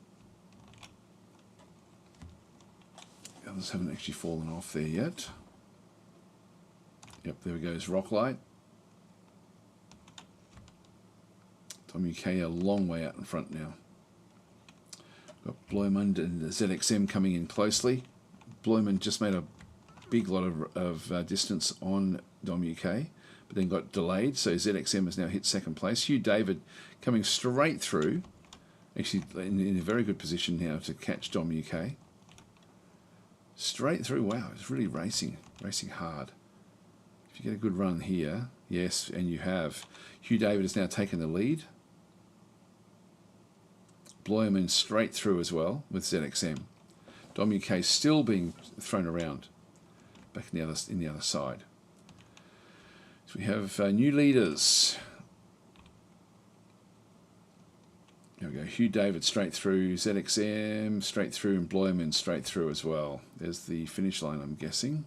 The others haven't actually fallen off there yet. Yep, there we go, Rocklight. Dom UK a long way out in front now. Got Bloymund and ZXM coming in closely. Bloymund just made a big lot of distance on Dom UK, but then got delayed, so ZXM has now hit second place. Hugh David coming straight through, actually in a very good position now to catch Dom UK. Straight through, wow, it's really racing hard. If you get a good run here, yes, and you have. Hugh David has now taken the lead. Bloyman straight through as well with ZXM. Dom UK still being thrown around back in the other side. So we have new leaders. There we go. Hugh David straight through, ZXM straight through, and Bloyman straight through as well. There's the finish line, I'm guessing.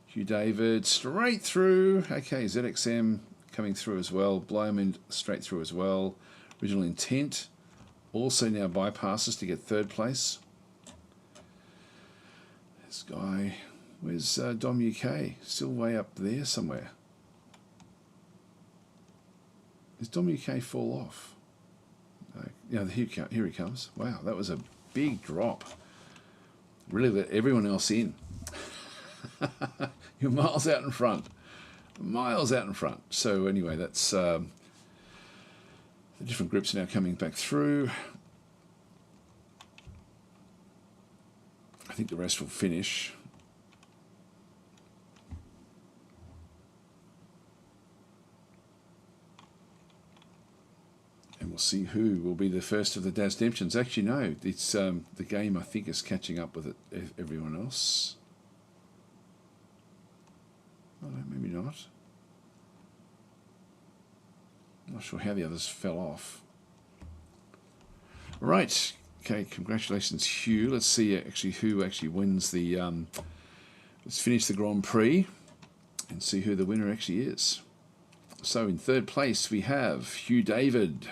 Hugh David straight through. Okay, ZXM coming through as well. Bloyman straight through as well. Original Intent also now bypasses to get third place. This guy, where's Dom UK? Still way up there somewhere. Does Dom UK fall off? Yeah, here he comes. Wow, that was a big drop. Really let everyone else in. You're miles out in front. Miles out in front. So anyway, that's the different groups are now coming back through. I think the rest will finish. And we'll see who will be the first of the Dasdemptions. Actually, no, it's the game, I think, is catching up with everyone else. Oh, no, maybe not. I'm not sure how the others fell off. Right. Okay, congratulations, Hugh. Let's see who actually wins the... let's finish the Grand Prix and see who the winner actually is. So in third place, we have Hugh David.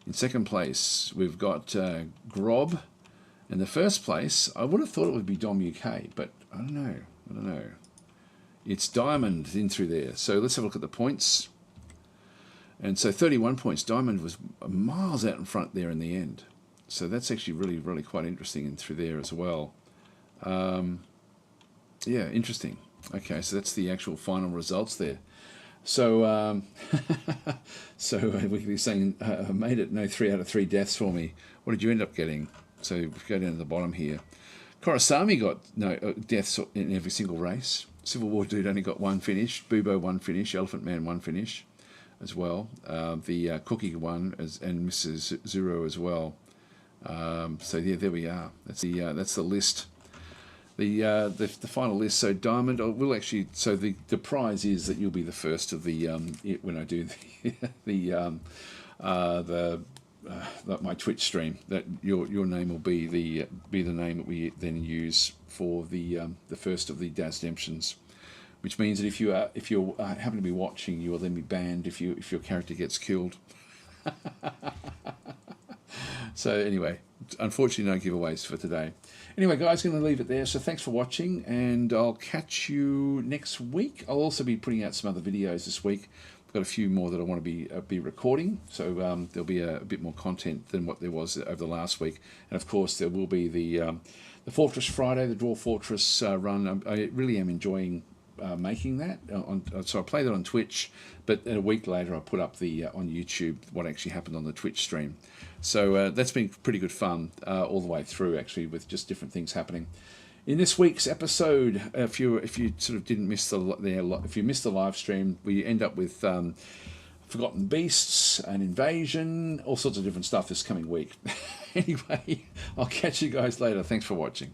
In second place, we've got Grob. In the first place, I would have thought it would be Dom UK, but I don't know. It's Diamond in through there. So let's have a look at the points. And so 31 points. Diamond was miles out in front there in the end. So that's actually really, really quite interesting in through there as well. Yeah, interesting. Okay, so that's the actual final results there. So, so we could be saying, I made it, no 3 out of 3 deaths for me. What did you end up getting? So we go down to the bottom here. Korosami got no deaths in every single race. Civil War Dude only got 1 finish. Bubo 1 finish. Elephant Man 1 finish as well. The Cookie one and Mrs. Zero as well. So yeah, there we are. That's the list. The final list. So Diamond will actually. So the prize is that you'll be the first of the when I do my Twitch stream. That your name will be the name that we then use for the first of the Dasdemptions, which means that if you happen to be watching, you will then be banned if your character gets killed. So anyway, unfortunately no giveaways for today. Anyway, guys, going to leave it there. So thanks for watching, and I'll catch you next week. I'll also be putting out some other videos this week. I've got a few more that I want to be recording, so there'll be a bit more content than what there was over the last week. And of course, there will be the Fortress Friday, the Dwarf Fortress run. I really am enjoying making that. So I play that on Twitch, but a week later I put up on YouTube what actually happened on the Twitch stream. So that's been pretty good fun all the way through, actually, with just different things happening. In this week's episode, if you sort of didn't miss if you missed the live stream, we end up with Forgotten Beasts, an invasion, all sorts of different stuff this coming week. Anyway, I'll catch you guys later. Thanks for watching.